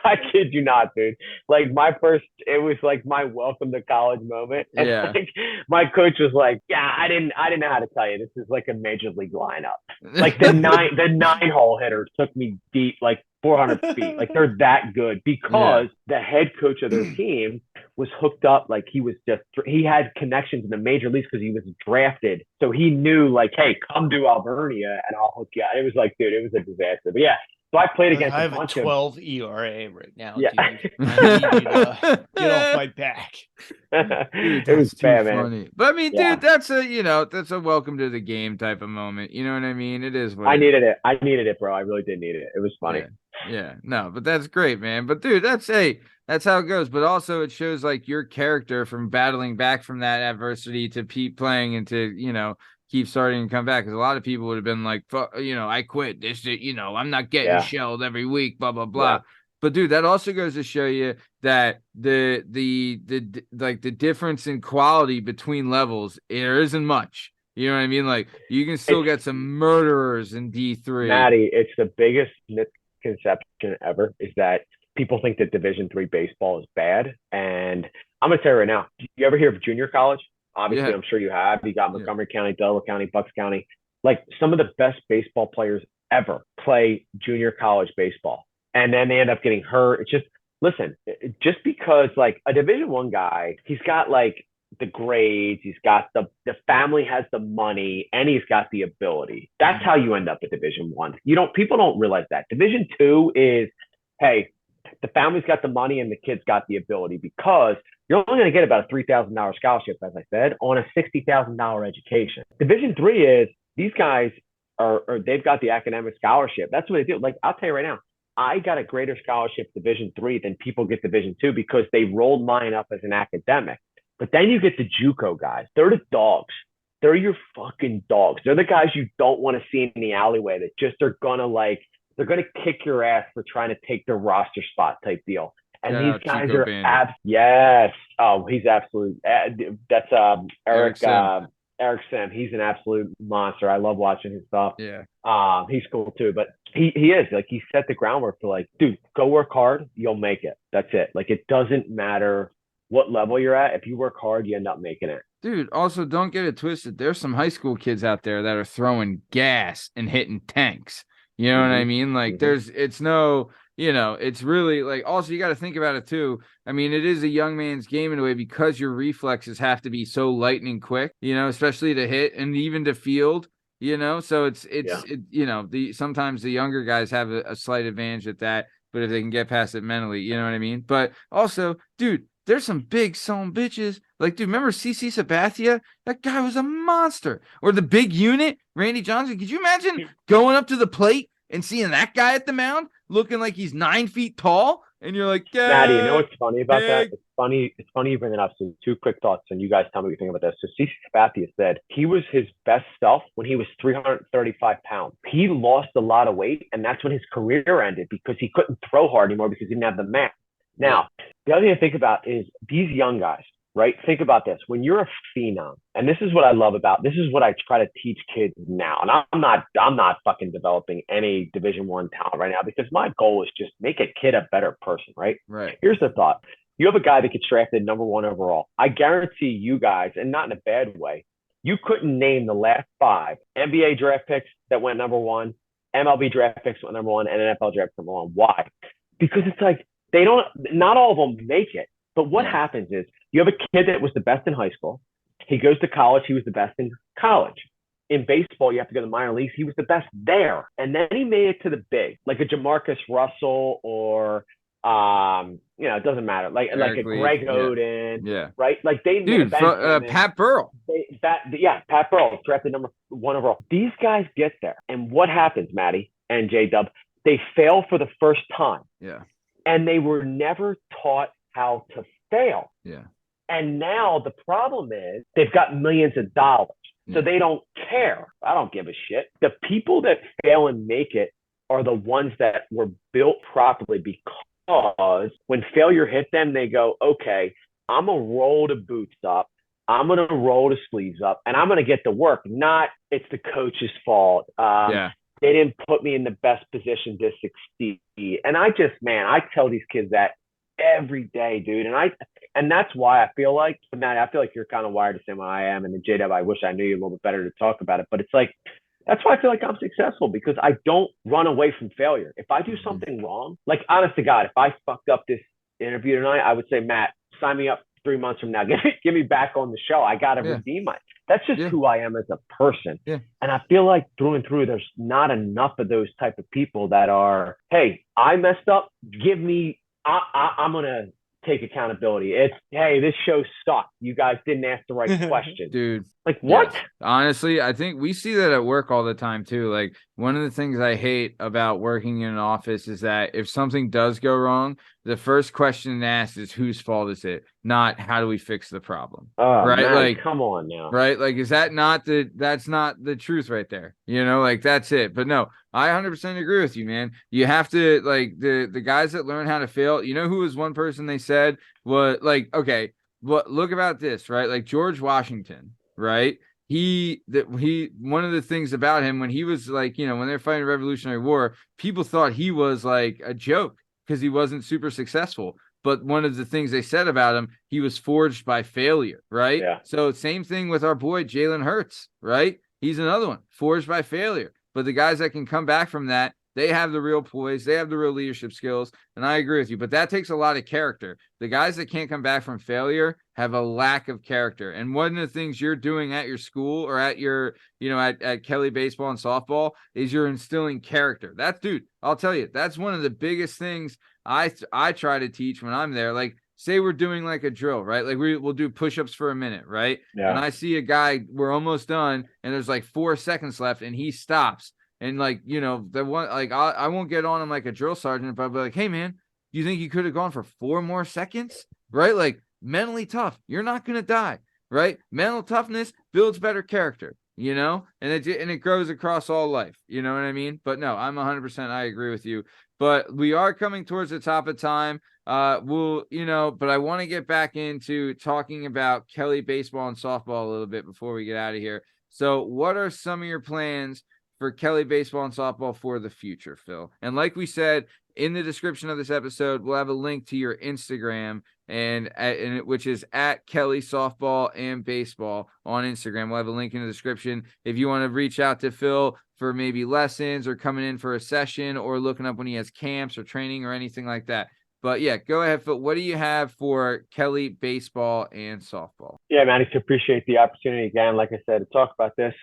I kid you not, dude. Like it was like my welcome to college moment. And like, my coach was like, I didn't know how to tell you. This is like a major league lineup. Like the 9-hole hitter took me deep, like 400 feet. Like, they're that good because the head coach of their team was hooked up. Like, he had connections in the major leagues because he was drafted. So he knew, like, hey, come to Alvernia and I'll hook you out. It was like, dude, it was a disaster. But yeah. So I played against I have a 12 ERA right now. Yeah. Dude. I need you to get off my back. Dude, it was bad, man. But I mean, dude, that's a welcome to the game type of moment. You know what I mean? It is what I needed it. I needed it, bro. I really did need it. It was funny. Yeah. No, but that's great, man. But dude, that's how it goes. But also it shows like your character from battling back from that adversity to playing into, keep starting to come back, because a lot of people would have been like, I quit this, I'm not getting shelled every week, blah blah blah. But dude, that also goes to show you that the difference in quality between levels, there isn't much. You know what I mean? Like, you can still get some murderers in D3. Maddie, it's the biggest misconception ever, is that people think that Division III baseball is bad. And I'm gonna tell you right now, do you ever hear of junior college? Obviously, I'm sure you have. You got Montgomery County, Delaware County, Bucks County. Like, some of the best baseball players ever play junior college baseball, and then they end up getting hurt. It's just, listen, just because like a Division I guy, he's got like the grades, he's got the family has the money, and he's got the ability. That's how you end up at Division I. People don't realize that. Division II is, hey, the family's got the money and the kid's got the ability, because you're only going to get about a $3,000 scholarship, as I said, on a $60,000 education. Division III is, these guys they've got the academic scholarship. That's what they do. Like, I'll tell you right now, I got a greater scholarship Division III than people get Division II, because they rolled mine up as an academic. But then you get the JUCO guys. They're the dogs. They're your fucking dogs. They're the guys you don't want to see in the alleyway that just are going to they're going to kick your ass for trying to take their roster spot type deal. And these guys Chico are yes. Oh, he's absolute. That's Eric Sim. He's an absolute monster. I love watching his stuff. Yeah. He's cool too. But he is, like, he set the groundwork for, like, dude, go work hard, you'll make it. That's it. Like, it doesn't matter what level you're at. If you work hard, you end up making it. Dude, also, don't get it twisted. There's some high school kids out there that are throwing gas and hitting tanks. You know what I mean? Like, it's really, like, also you got to think about it too. I mean, it is a young man's game in a way, because your reflexes have to be so lightning quick, especially to hit and even to field, so it's sometimes the younger guys have a slight advantage at that, but if they can get past it mentally, you know what I mean? But also, dude, there's some big son bitches. Like, dude, remember CC Sabathia? That guy was a monster. Or the big unit, Randy Johnson. Could you imagine going up to the plate and seeing that guy at the mound looking like he's 9 feet tall? And you're like, yeah. Maddie, you know what's funny about that? It's funny you bring it up. So 2 quick thoughts, and you guys tell me what you think about this. So CC Sabathia said he was his best self when he was 335 pounds. He lost a lot of weight, and that's when his career ended, because he couldn't throw hard anymore because he didn't have the mass. Now, the other thing to think about is these young guys, right? Think about this. When you're a phenom, and this is what I love about, this is what I try to teach kids now. And I'm not fucking developing any Division I talent right now, because my goal is just make a kid a better person, right? Right. Here's the thought. You have a guy that gets drafted number 1 overall. I guarantee you guys, and not in a bad way, you couldn't name the last 5 NBA draft picks that went number 1, MLB draft picks went number 1, and NFL draft number 1. Why? Because it's like, not all of them make it. But what happens is, you have a kid that was the best in high school. He goes to college. He was the best in college. In baseball, you have to go to the minor leagues. He was the best there. And then he made it to the big, like a Jamarcus Russell, or, it doesn't matter. Like a Greg Oden. Yeah. Right? Like, they Pat Burrell. Pat Burrell, drafted number 1 overall. These guys get there. And what happens, Maddie and JDub? They fail for the first time. Yeah. And they were never taught how to fail. Yeah. And now the problem is they've got millions of dollars. So they don't care. I don't give a shit. The people that fail and make it are the ones that were built properly, because when failure hit them, they go, okay, I'm going to roll the boots up. I'm going to roll the sleeves up, and I'm going to get to work. Not it's the coach's fault. They didn't put me in the best position to succeed. And I tell these kids that every day, dude. And that's why I feel like, Matt, you're kind of wired the same way I am. And then JDub, I wish I knew you a little bit better to talk about it. But it's like, that's why I feel like I'm successful, because I don't run away from failure. If I do something wrong, like, honest to God, if I fucked up this interview tonight, I would say, Matt, sign me up 3 months from now. Get me back on the show. I got to redeem my. That's just who I am as a person. Yeah. And I feel like through and through, there's not enough of those type of people that are, hey, I messed up. I'm going to take accountability. It's, hey, this show sucked. You guys didn't ask the right question. Dude. Like, what? Yes. Honestly, I think we see that at work all the time too. Like, one of the things I hate about working in an office is that if something does go wrong, the first question asked is whose fault is it, not how do we fix the problem. Oh, right? man, Like, come on now. right? Like, is that not that's not the truth right there? Like that's it. But no, I 100% agree with you, man. You have to like the guys that learn how to fail. You know who was one person they said was like, okay, look about this, right? Like George Washington, right? One of the things about him when he was like, when they're fighting the Revolutionary War, people thought he was like a joke because he wasn't super successful. But one of the things they said about him, he was forged by failure, right? Yeah. So same thing with our boy Jalen Hurts, right? He's another one, forged by failure. But the guys that can come back from that, they have the real poise, they have the real leadership skills, and I agree with you. But that takes a lot of character. The guys that can't come back from failure have a lack of character. And one of the things you're doing at your school or at your, at Kelly baseball and softball is you're instilling character. Dude, I'll tell you, that's one of the biggest things I try to teach when I'm there. Like, say we're doing like a drill, right? Like we'll do push-ups for a minute, right? Yeah. And I see a guy, we're almost done, and there's like 4 seconds left, and he stops. And like, the one, like I won't get on him like a drill sergeant, but I'll be like, hey man, you think you could have gone for 4 more seconds? Right? Like mentally tough. You're not gonna die, right? Mental toughness builds better character, and it grows across all life. You know what I mean? But no, I'm 100%. I agree with you. But we are coming towards the top of time. But I want to get back into talking about Kelly baseball and softball a little bit before we get out of here. So what are some of your plans for Kelly baseball and softball for the future, Phil? And like we said, in the description of this episode, we'll have a link to your Instagram which is at Kelly softball and baseball on Instagram. We'll have a link in the description if you want to reach out to Phil for maybe lessons or coming in for a session or looking up when he has camps or training or anything like that. But yeah, go ahead, Phil. What do you have for Kelly baseball and softball? Yeah, man, I appreciate the opportunity again, like I said, to talk about this.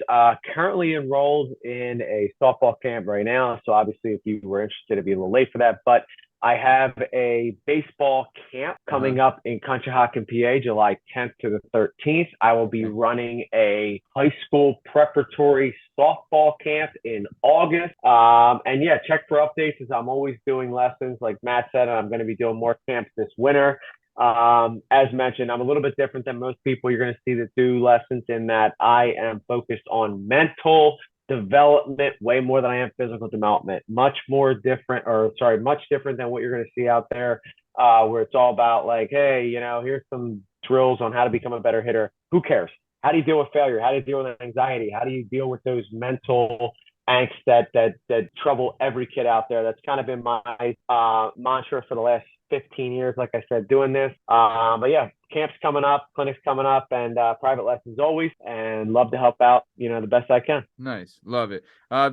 Currently enrolled in a softball camp right now. So obviously, if you were interested, it'd be a little late for that. But I have a baseball camp coming up in Conshohocken, PA, July 10th to the 13th. I will be running a high school preparatory softball camp in August. And yeah, check for updates as I'm always doing lessons. Like Matt said, I'm going to be doing more camps this winter. As mentioned, I'm a little bit different than most people you're going to see that do lessons in that I am focused on mental development way more than I am physical development. Much different than what you're going to see out there, where it's all about like, hey, here's some drills on how to become a better hitter. Who cares? How do you deal with failure? How do you deal with anxiety? How do you deal with those mental angst that trouble every kid out there? That's kind of been my mantra for the last 15 years, like I said, doing this. But yeah, camps coming up, clinics coming up, and private lessons always, and love to help out, the best I can. Nice. Love it.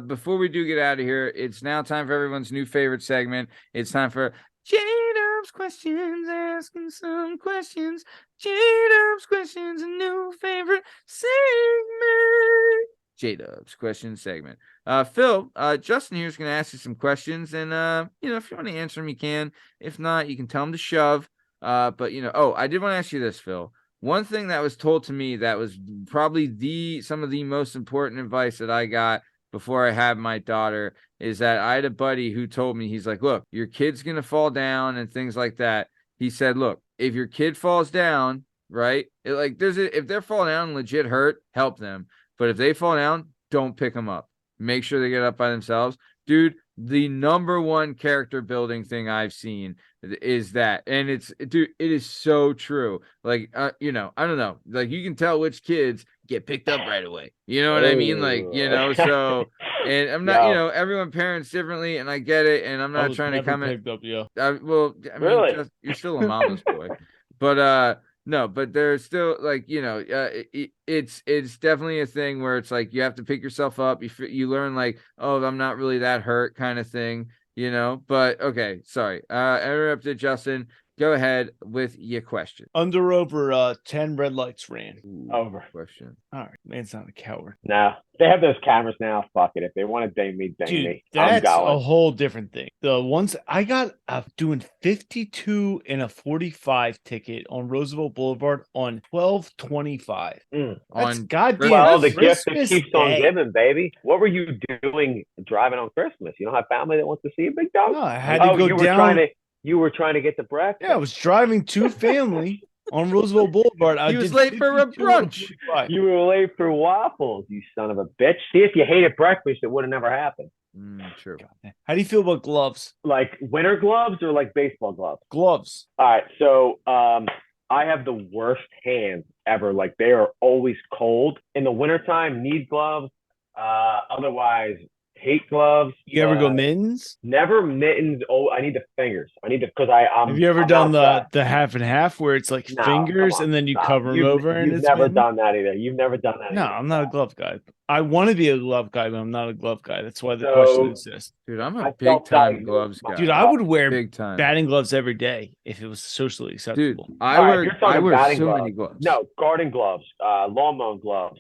Before we do get out of here, it's now time for everyone's new favorite segment. It's time for JDubs Questions, asking some questions. JDubs Questions, a new favorite segment. JDubs Questions segment. Phil, Justin here is going to ask you some questions, and if you want to answer them, you can. If not, you can tell him to shove. But I did want to ask you this, Phil. One thing that was told to me that was probably some of the most important advice that I got before I had my daughter is that I had a buddy who told me, he's like, look, your kid's going to fall down and things like that. He said, look, if your kid falls down, right, if they're falling down and legit hurt, help them. But if they fall down, don't pick them up. Make sure they get up by themselves. Dude, the number one character building thing I've seen is that. And it is so true. Like, I don't know. Like, you can tell which kids get picked up right away. You know what I mean? Like, so, and I'm not, everyone parents differently, and I get it. And I'm not trying to comment. Picked up, yo. Really? You're still a mama's boy. But, no, but there's still like, it's definitely a thing where it's like you have to pick yourself up. You learn like, oh, I'm not really that hurt kind of thing, But okay, sorry. I interrupted Justin. go ahead with your question. Under over 10 red lights ran. Over. Question. All right, man's not a coward. No, they have those cameras now. Fuck it. If they want to ding me, ding Dude, me. I'm that's a going. whole different thing. The ones I got doing 52 and a 45 ticket on Roosevelt Boulevard on 12/25. That's On goddamn Well, the Christmas gift that keeps on Day. giving, baby. What were you doing driving on Christmas? You don't have family that wants to see you, big dog? No, I had to go you were down. you were trying to get the breakfast. Yeah, I was driving to family on Roosevelt Boulevard. I He was did late for a 52 and brunch. 45. You were late for waffles, you son of a bitch. See, if you hated breakfast, it would have never happened. True. How do you feel about gloves? Like winter gloves or like baseball gloves? Gloves. All right, so I have the worst hands ever. Like they are always cold. In the wintertime, need gloves. Otherwise, hate gloves. You ever go mittens? Never mittens. Oh, I need the fingers. I need to because I'm. Have you ever I'm done outside. the half and half where it's like No, fingers come on, and then you stop. cover them over? and You've it's never mitten? done that either. You've never done that. No, either. I'm not a glove guy. I want to be a glove guy, but I'm not a glove guy. That's why the So- question exists. Dude, I'm I a felt big time that- gloves guy. Dude, I would wear big time. batting gloves every day if it was socially Dude, acceptable. I All right, wear you're talking I wear batting so gloves. many gloves. No, garden gloves, lawn mowing gloves.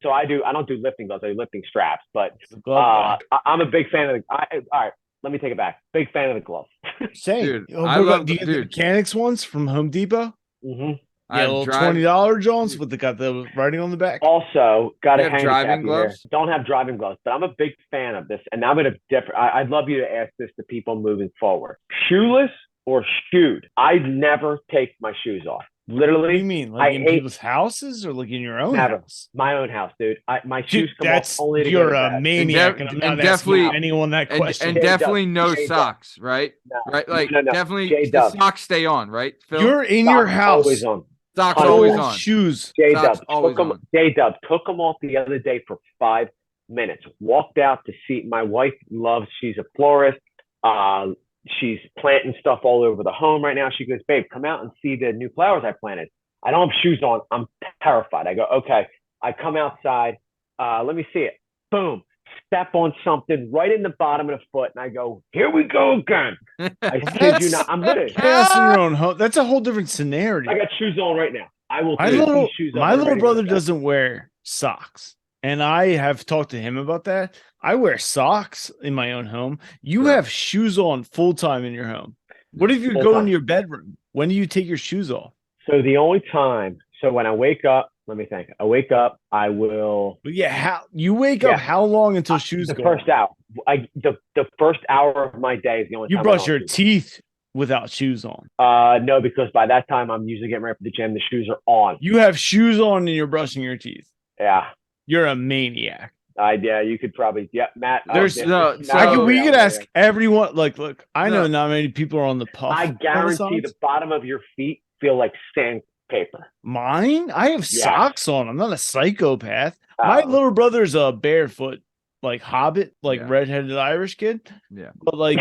So I don't do lifting gloves. I do lifting straps. But As a glove I'm a big fan of the. All right, let me take it back. Big fan of the gloves. guy. Same. Dude, Oh, I what about- love- do you get the dude. mechanics ones from Home Depot? Mm-hmm. I Yeah, have little drive- $20 Jones with the writing on the back. Also, got You to have driving you here. gloves? Don't have driving gloves, but I'm a big fan of this, and I'm gonna differ. I'd love you to ask this to people moving forward: shoeless or shoed? I never take my shoes off. What do you Literally, mean? Like I in hate- people's houses or like in your own Never. house? my own house, dude. My Dude, shoes come that's off only to you're go to a bed. maniac, And and I'm and not asking definitely- anyone that question. And J-Dubs, definitely no J-Dubs. socks, right? No, Right? Like no. definitely the J-Dubs. socks stay on, right? Phil? You're in your Socks house. always on. Socks Always always Old on. shoes. J-Dubs always took them. on. J-Dubs took them off the other day for 5 minutes. Walked out to see my wife. Loves. She's a florist. She's planting stuff all over the home right now. She goes, babe, come out and see the new flowers I planted. I don't have shoes on. I'm terrified. I go, okay. I come outside. Let me see it. Boom. Step on something right in the bottom of the foot, and I go, here we go again. I kid you not. I'm literally. Chaos in your own home. That's a whole different scenario. I got shoes on right now. I will. My take little these shoes off my and little ready to go brother to bed. doesn't wear socks. And I have talked to him about that. I wear socks in my own home. You Right. have shoes on full time in your home. What if you Full go time. into your bedroom? When do you take your shoes off? So the only time, so when I wake up, let me think. I wake up, I will. But yeah, how you wake Yeah. up how long until shoes The go first on? hour, the first hour of my day is the only You time. brush your teeth without shoes on. No, because by that time I'm usually getting ready for the gym. The shoes are on. You have shoes on and you're brushing your teeth. Yeah, You're a maniac. yeah. You could probably, yeah, Matt. There's- no, Matt, so- we yeah, could yeah, ask everyone. Like, look, I know No. not many people are on the puff. I guarantee Renaissance. the bottom of your feet feel like sandpaper. Mine? I have Yeah. socks on. I'm not a psychopath. My little brother's a barefoot, like hobbit, like Yeah. redheaded Irish kid. Yeah. But like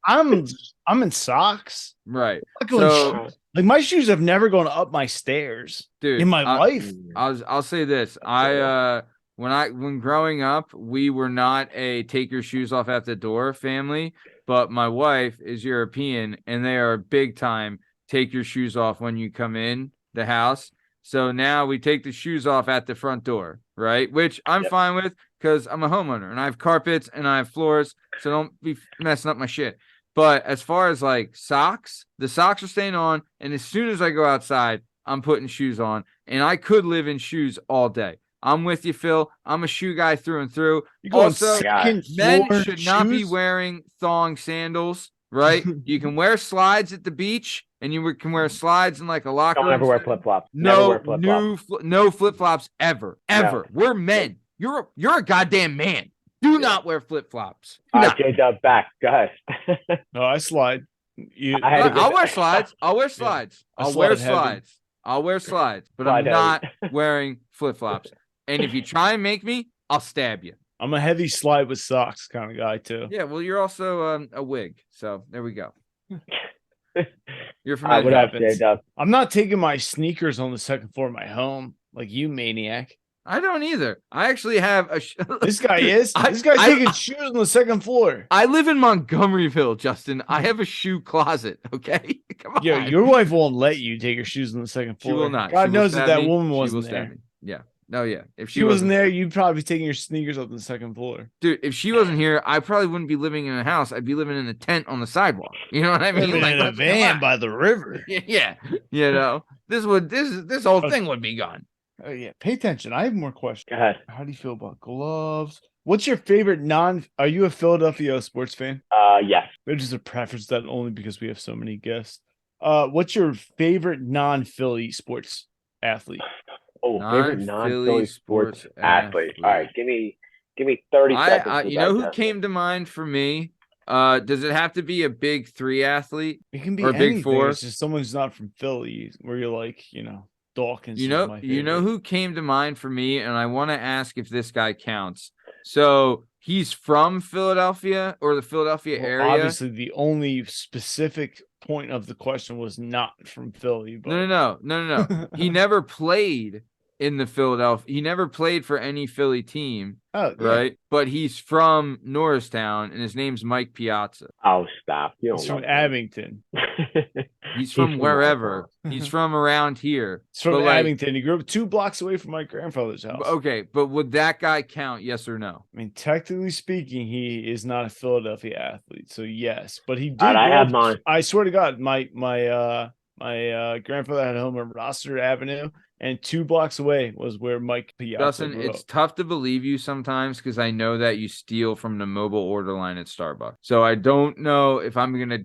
I'm in socks. Right. I'm not going So- like my shoes have never gone up my stairs Dude, in my life. I'll say this. When growing up, we were not a take your shoes off at the door family, but my wife is European and they are big time take your shoes off when you come in the house. So now we take the shoes off at the front door, right? Which I'm Yep. fine with because I'm a homeowner and I have carpets and I have floors, so don't be messing up my shit. But as far as like socks, the socks are staying on, and as soon as I go outside, I'm putting shoes on, and I could live in shoes all day. I'm with you, Phil. I'm a shoe guy through and through. You're going Also, second Men floor should not be shoes? wearing thong sandals, right? You can wear slides at the beach, and you can wear slides in like a locker Don't room. ever wear setting. flip flops. Never No, wear flip flops. no flip flops ever. We're men. You're a goddamn man. Do not wear flip flops. All right, J-Dub, back. Go ahead. No, I slide. You, I had to get I'll that. wear slides. I'll wear slides. I I'll wear slide heavy. slides. I'll wear slides, but Slide I'm not heavy. wearing flip flops. And if you try and make me, I'll stab you. I'm a heavy slide with socks kind of guy too. Yeah, well, you're also a wig, so there we go. You're from All right, what else, happens. J-Dub? I'm not taking my sneakers on the second floor of my home like you maniac. I don't either. I actually have a. This guy is. This guy's taking shoes on the second floor. I live in Montgomeryville, Justin. I have a shoe closet. Okay, come on. Yo, your wife won't let you take her shoes on the second She floor. will not. God She will knows that stab that me. woman She will wasn't stab there. me. Yeah. No, yeah. If She wasn't there, you'd probably be taking your sneakers up on the second floor. dude, if she wasn't here, I probably wouldn't be living in a house. I'd be living in a tent on the sidewalk. You know what I mean? Living in a let's- come van on. by the river. Yeah. You know, this whole thing would be gone. Oh yeah, pay attention. I have more questions. Go ahead. How do you feel about gloves? What's your favorite Are you a Philadelphia sports fan? Yes. Maybe just a preference that only because we have so many guests. What's your favorite non-Philly sports athlete? Oh, favorite non-Philly sports athlete. All right, give me 30 seconds. You know who came to mind for me? Does it have to be a big three athlete? It can be Or a big anything. four? It's just someone who's not from Philly, where you're like, Dawkins. You is know, my you know favorite. who came to mind for me, and I want to ask if this guy counts. So he's from Philadelphia or the Philadelphia Well, area. obviously, the only specific point of the question was not from Philly. But No. He never played in the Philadelphia. He never played for any Philly team, Oh, yeah. right? But he's from Norristown, and his name's Mike Piazza. Oh, stop. You don't He's from love him. Abington. He's from from wherever. Norristown. He's from around here. He's from But, like, Abington. He grew up 2 blocks away from my grandfather's house. Okay, but would that guy count? Yes or no? I mean, technically speaking, he is not a Philadelphia athlete, so yes. But he did. All right, I grow have up- mine. I swear to God, my grandfather had a home on Rossiter Avenue, and 2 blocks away was where Mike Piazza Justin, grew it's up. tough to believe you sometimes because I know that you steal from the mobile order line at Starbucks. So I don't know if I'm gonna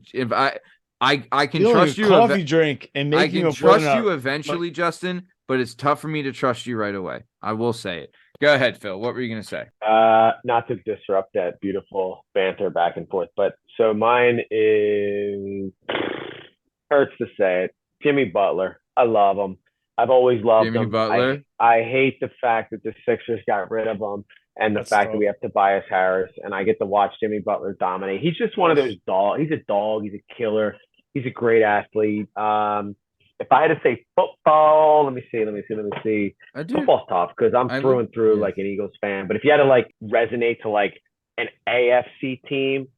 I can Stealing trust a you. coffee drink and I making can a trust burnout. you eventually, Justin, but it's tough for me to trust you right away. I will say it. Go ahead, Phil. What were you gonna say? Not to disrupt that beautiful banter back and forth, but so mine is, hurts to say it, Jimmy Butler. I love him. I've always loved Jimmy him. Butler? I hate the fact that the Sixers got rid of him and the That's fact tough. that we have Tobias Harris and I get to watch Jimmy Butler dominate. He's just one of those dogs. He's a dog. He's a killer. He's a great athlete. If I had to say football, let me see. I do. Football's tough because I'm I through look- and through yeah. like an Eagles fan. But if you had to like resonate to like an AFC team,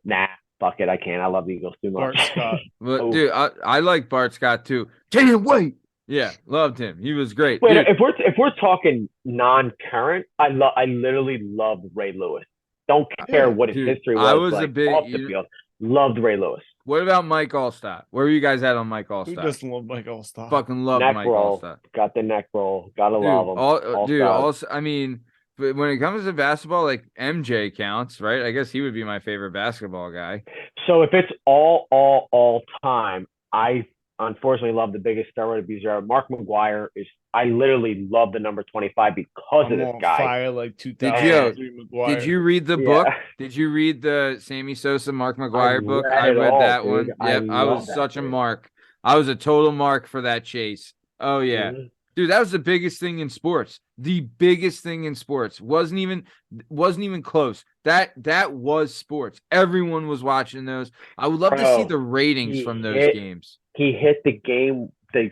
nah, fuck it, I can't. I love the Eagles too much. Bart Scott. But Oh. dude, I like Bart Scott too. Can't wait. Yeah, loved him. He was great. Wait, Dude, if we're talking non-current, I literally loved Ray Lewis. Don't care what his dude, history was. I was like, a big- off the field. Loved Ray Lewis. what about Mike Allstott? Where were you guys at on Mike Who Allstott? doesn't love Mike Allstott? Fucking love Neck Mike roll. Allstott. Got the neck roll. Gotta Dude, love him. also, I mean, but when it comes to basketball, like MJ counts, right? I guess he would be my favorite basketball guy. So if it's all time, I unfortunately love the biggest steroid abuser. Mark McGuire is. I literally love the number 25 because I'm of this on guy. fire like Did 2003 McGuire. Did you read the Yeah. book? Did you read the Sammy Sosa Mark McGuire book? read I it read all, that dude. one. I Yep, I love was that, such a dude. mark. I was a total mark for that chase. Oh yeah. Mhm. Dude, that was the biggest thing in sports. The biggest thing in sports wasn't even close. That was sports. Everyone was watching those. I would love to see Bro, the ratings he from those hit- games. He hit the game, the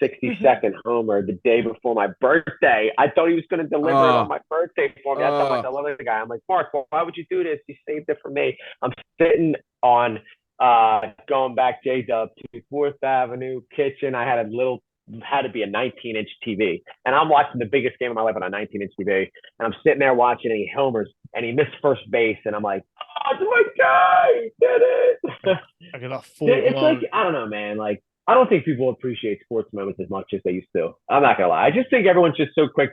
60-second homer the day before my birthday. I thought he was going to deliver it on my birthday for me. I thought I delivered the guy. I'm like, Mark, why would you do this? You saved it for me. I'm sitting on going back JDubs to 4th Avenue kitchen. I had had to be a 19-inch TV. And I'm watching the biggest game of my life on a 19-inch TV. And I'm sitting there watching, and he homers, and he missed first base. And I'm like, oh, it's my guy. He did it. I got a full It's blown. like, I don't know, man. Like, I don't think people appreciate sports moments as much as they used to. I'm not going to lie. I just think everyone's just so quick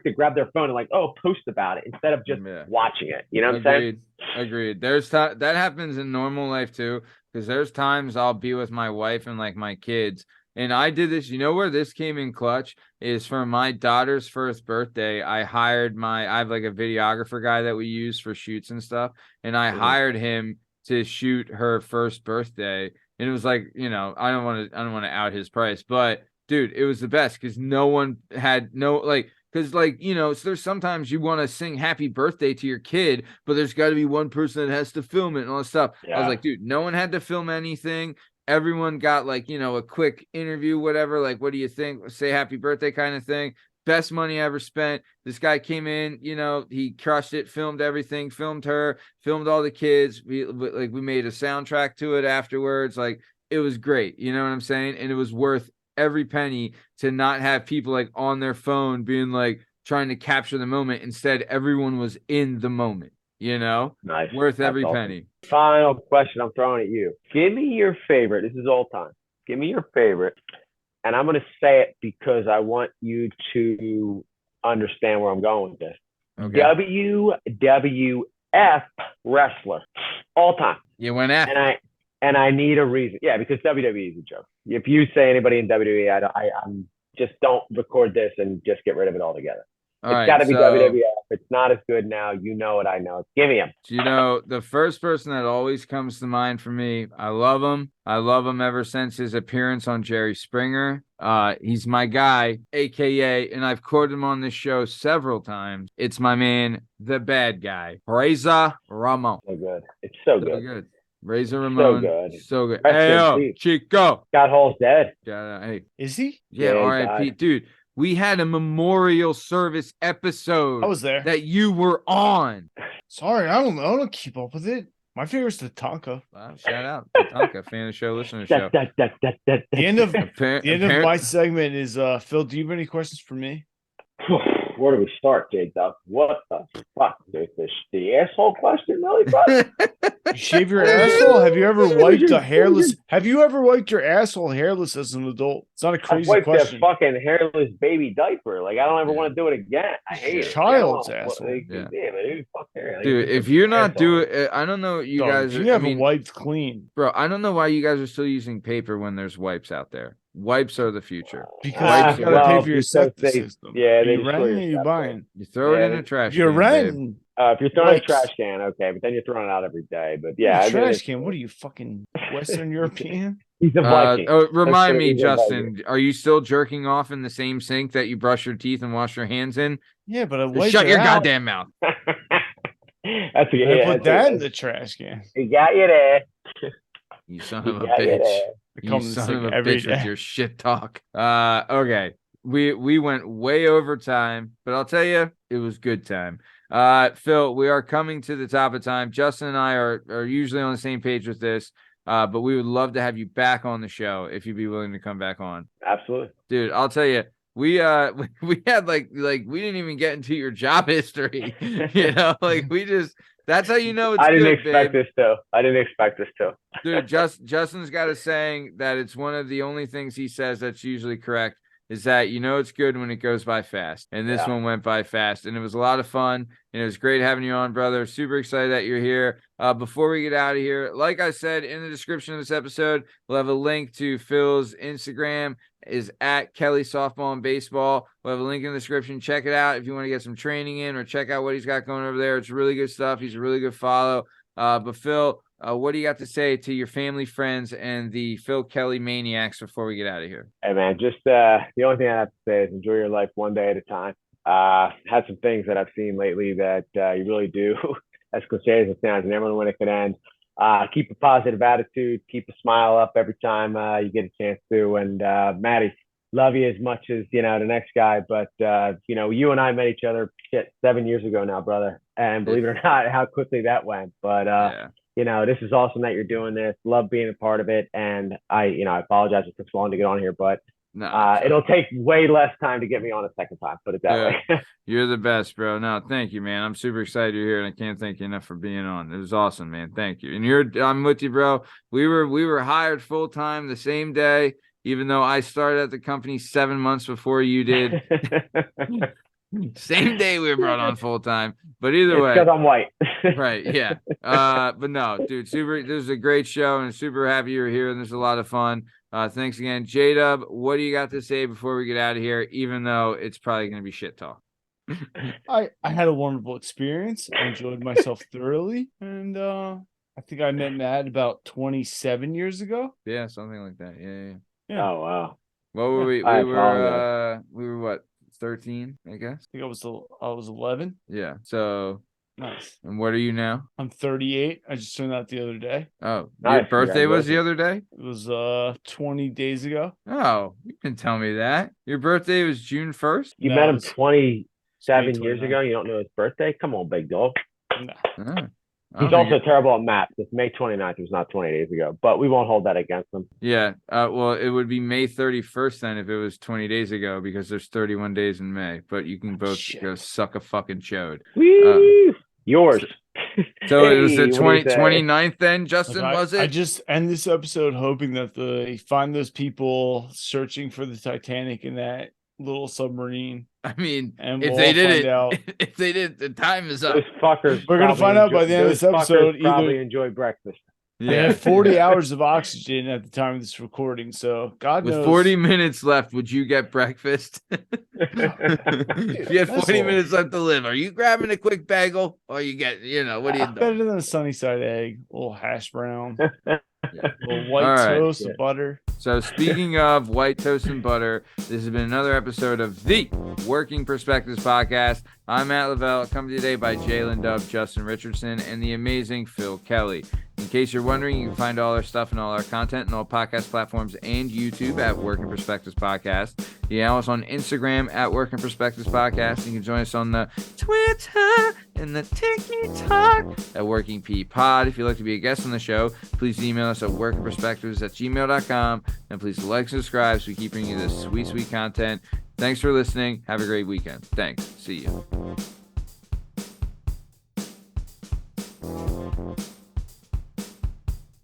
to grab their phone and like, oh, post about it instead of just Yeah. watching it. You know what I'm saying? Agreed. There's that happens in normal life too, because there's times I'll be with my wife and like my kids. And I did this, you know where this came in clutch is for my daughter's first birthday. I have like a videographer guy that we use for shoots and stuff. And I hired him to shoot her first birthday. And it was like, I don't want to out his price, but dude, it was the best because no one had because so there's sometimes you want to sing happy birthday to your kid, but there's got to be one person that has to film it and all that stuff. I was Yeah. like, dude, no one had to film anything. Everyone got like, a quick interview, whatever. Like, what do you think? Say happy birthday kind of thing. Best money I ever spent. This guy came in, he crushed it, filmed everything, filmed her, filmed all the kids. We made a soundtrack to it afterwards. Like, it was great. You know what I'm saying? And it was worth every penny to not have people like on their phone being like trying to capture the moment. Instead, everyone was in the moment, Nice. worth That's every awesome. penny. Final question I'm throwing at you. Give me your favorite. This is all time. Give me your favorite. And I'm going to say it because I want you to understand where I'm going with this. Okay. WWF wrestler. All time. You went after. And I need a reason. Yeah, because WWE is a joke. If you say anybody in WWE, I'm just don't record this and just get rid of it altogether. It's got to be WWF. It's not as good now. You know it. I know it. Give me him. The first person that always comes to mind for me, I love him. I love him ever since his appearance on Jerry Springer. He's my guy, AKA, and I've quoted him on this show several times. It's my man, the bad guy, Razor Ramon. So good. It's so good. Razor Ramon. So good. Rest Hey, in yo, peace. Chico. Scott Hall's dead. Hey. Is he? Yeah, Yeah, he R.I.P. died. Dude, we had a memorial service episode I was there. that you were on. Sorry, I don't keep up with it. My favorite's Tatanka. Wow, shout out. Tatanka, fan of the show, listener to the show. The end of Apparent- my segment is Phil, do you have any questions for me? Where do we start, JDubs? What the fuck? The asshole question, really, bro? You shave your asshole? Have you ever wiped a hairless? Have you ever wiped your asshole hairless as an adult? It's not a I crazy wiped question. that fucking hairless baby diaper. Like, I don't ever want to do it again. I hate it. Child's Like, asshole. Like, Yeah. man, fuck hair. Like, Dude, it's if you're not asshole. doing I don't know what you Dog, guys if are. you I haven't mean, wiped clean bro, I don't know why you guys are still using paper when there's wipes out there. Wipes are the future. because you gotta pay for your septic system. Yeah, Are they you destroy renting or your you septic. buying? You throw it Yeah, in a trash You're can, babe. renting. If you're throwing Wipes. a trash can, okay, but then you're throwing it out every day. But Yeah, yeah, I mean, trash it's- can. What are you, fucking Western European? He's a Viking. Remind me, He's a Justin, are you still jerking off in the same sink that you brush your teeth and wash your hands in? Yeah, but I wiped Shut it your out. goddamn mouth. That's a, I yeah, put that in the trash can. He got you there. You son He of a got you bitch. there. I You come in the son sink of a every bitch with day. your shit talk. Okay. We went way over time, but I'll tell you, it was good time. Phil, we are coming to the top of time. Justin and I are usually on the same page with this, but we would love to have you back on the show if you'd be willing to come back on. Absolutely. Dude, I'll tell you, we had like we didn't even get into your job history. That's how you know it's I didn't good, expect babe. this too. Dude, Justin's got a saying that it's one of the only things he says that's usually correct is that it's good when it goes by fast. And this one went by fast. And it was a lot of fun. And it was great having you on, brother. Super excited that you're here. Before we get out of here, like I said in the description of this episode, we'll have a link to Phil's Instagram is at Kelly Softball and Baseball. We'll have a link in the description. Check it out if you want to get some training in or check out what he's got going over there. It's really good stuff. He's a really good follow. But Phil, what do you got to say to your family, friends, and the Phil Kelly maniacs before we get out of here? Hey man, just the only thing I have to say is enjoy your life one day at a time. Had some things that I've seen lately that you really do, as cliche as it sounds, and never know when it could end. Keep a positive attitude, keep a smile up every time you get a chance to. And Maddie, love you as much as the next guy, but you and I met each other 7 years ago now, brother. And believe it or not, how quickly that went. But this is awesome that you're doing this. Love being a part of it. And I apologize it took so long to get on here, but it'll take way less time to get me on a second time. Put it that way. You're the best, bro. No, thank you, man. I'm super excited you're here, and I can't thank you enough for being on. It was awesome, man. Thank you. And I'm with you, bro. We were hired full time the same day, even though I started at the company 7 months before you did. Same day we were brought on full time, but either way, because I'm white. Right? Yeah. But no, dude, this is a great show, and super happy you're here, and there's a lot of fun. Thanks again, JDub. What do you got to say before we get out of here? Even though it's probably going to be shit talk. I had a wonderful experience. I enjoyed myself thoroughly, and I think I met Matt about 27 years ago. Yeah, something like that. Yeah. Oh wow. What were we? We were what? 13, I guess. I think I was 11. Yeah. So Nice. And what are you now? I'm 38. I just turned that the other day. Oh, Nice, your birthday was the congratulations. other day? It was 20 days ago. Oh, you can tell me that. Your birthday was June 1st? You No, met him it's 27 May years 29th. ago. You don't know his birthday? Come on, big dog. No. Oh, I He's don't think also terrible at math. It's May 29th. It was not 20 days ago, but we won't hold that against him. yeah. Well, it would be May 31st then if it was 20 days ago because there's 31 days in May. But you can both Shit. go suck a fucking chode. Woo! Yours. So it was the Hey, what do you say? 29th then, Justin, Look, was I it? just end this episode hoping that they find those people searching for the Titanic in that little submarine. I mean, And if we'll they all did find it, out. if they did, the time is up. Those fuckers. We're gonna probably find out by the end of those this episode, fuckers probably either- enjoy breakfast. They have 40 hours of oxygen at the time of this recording, so God With knows. 40 minutes left, would you get breakfast? If you had That's 40 all. minutes left to live, are you grabbing a quick bagel or you get, what are you Better doing? than a sunny side egg, a little hash brown, Yeah. a little white All right. toast, Yeah. of butter. So speaking of white toast and butter, this has been another episode of the Working Perspectives Podcast. I'm Matt Lavelle, accompanied today by JDubs, Justin Richardson, and the amazing Phil Kelly. In case you're wondering, you can find all our stuff and all our content on all podcast platforms and YouTube at Working Perspectives Podcast. You can follow us on Instagram at Working Perspectives Podcast. You can join us on the Twitter and the TikTok at Working P Pod. If you'd like to be a guest on the show, please email us at workingperspectives@gmail.com. And please like and subscribe so we keep bringing you this sweet, sweet content. Thanks for listening. Have a great weekend. Thanks. See you.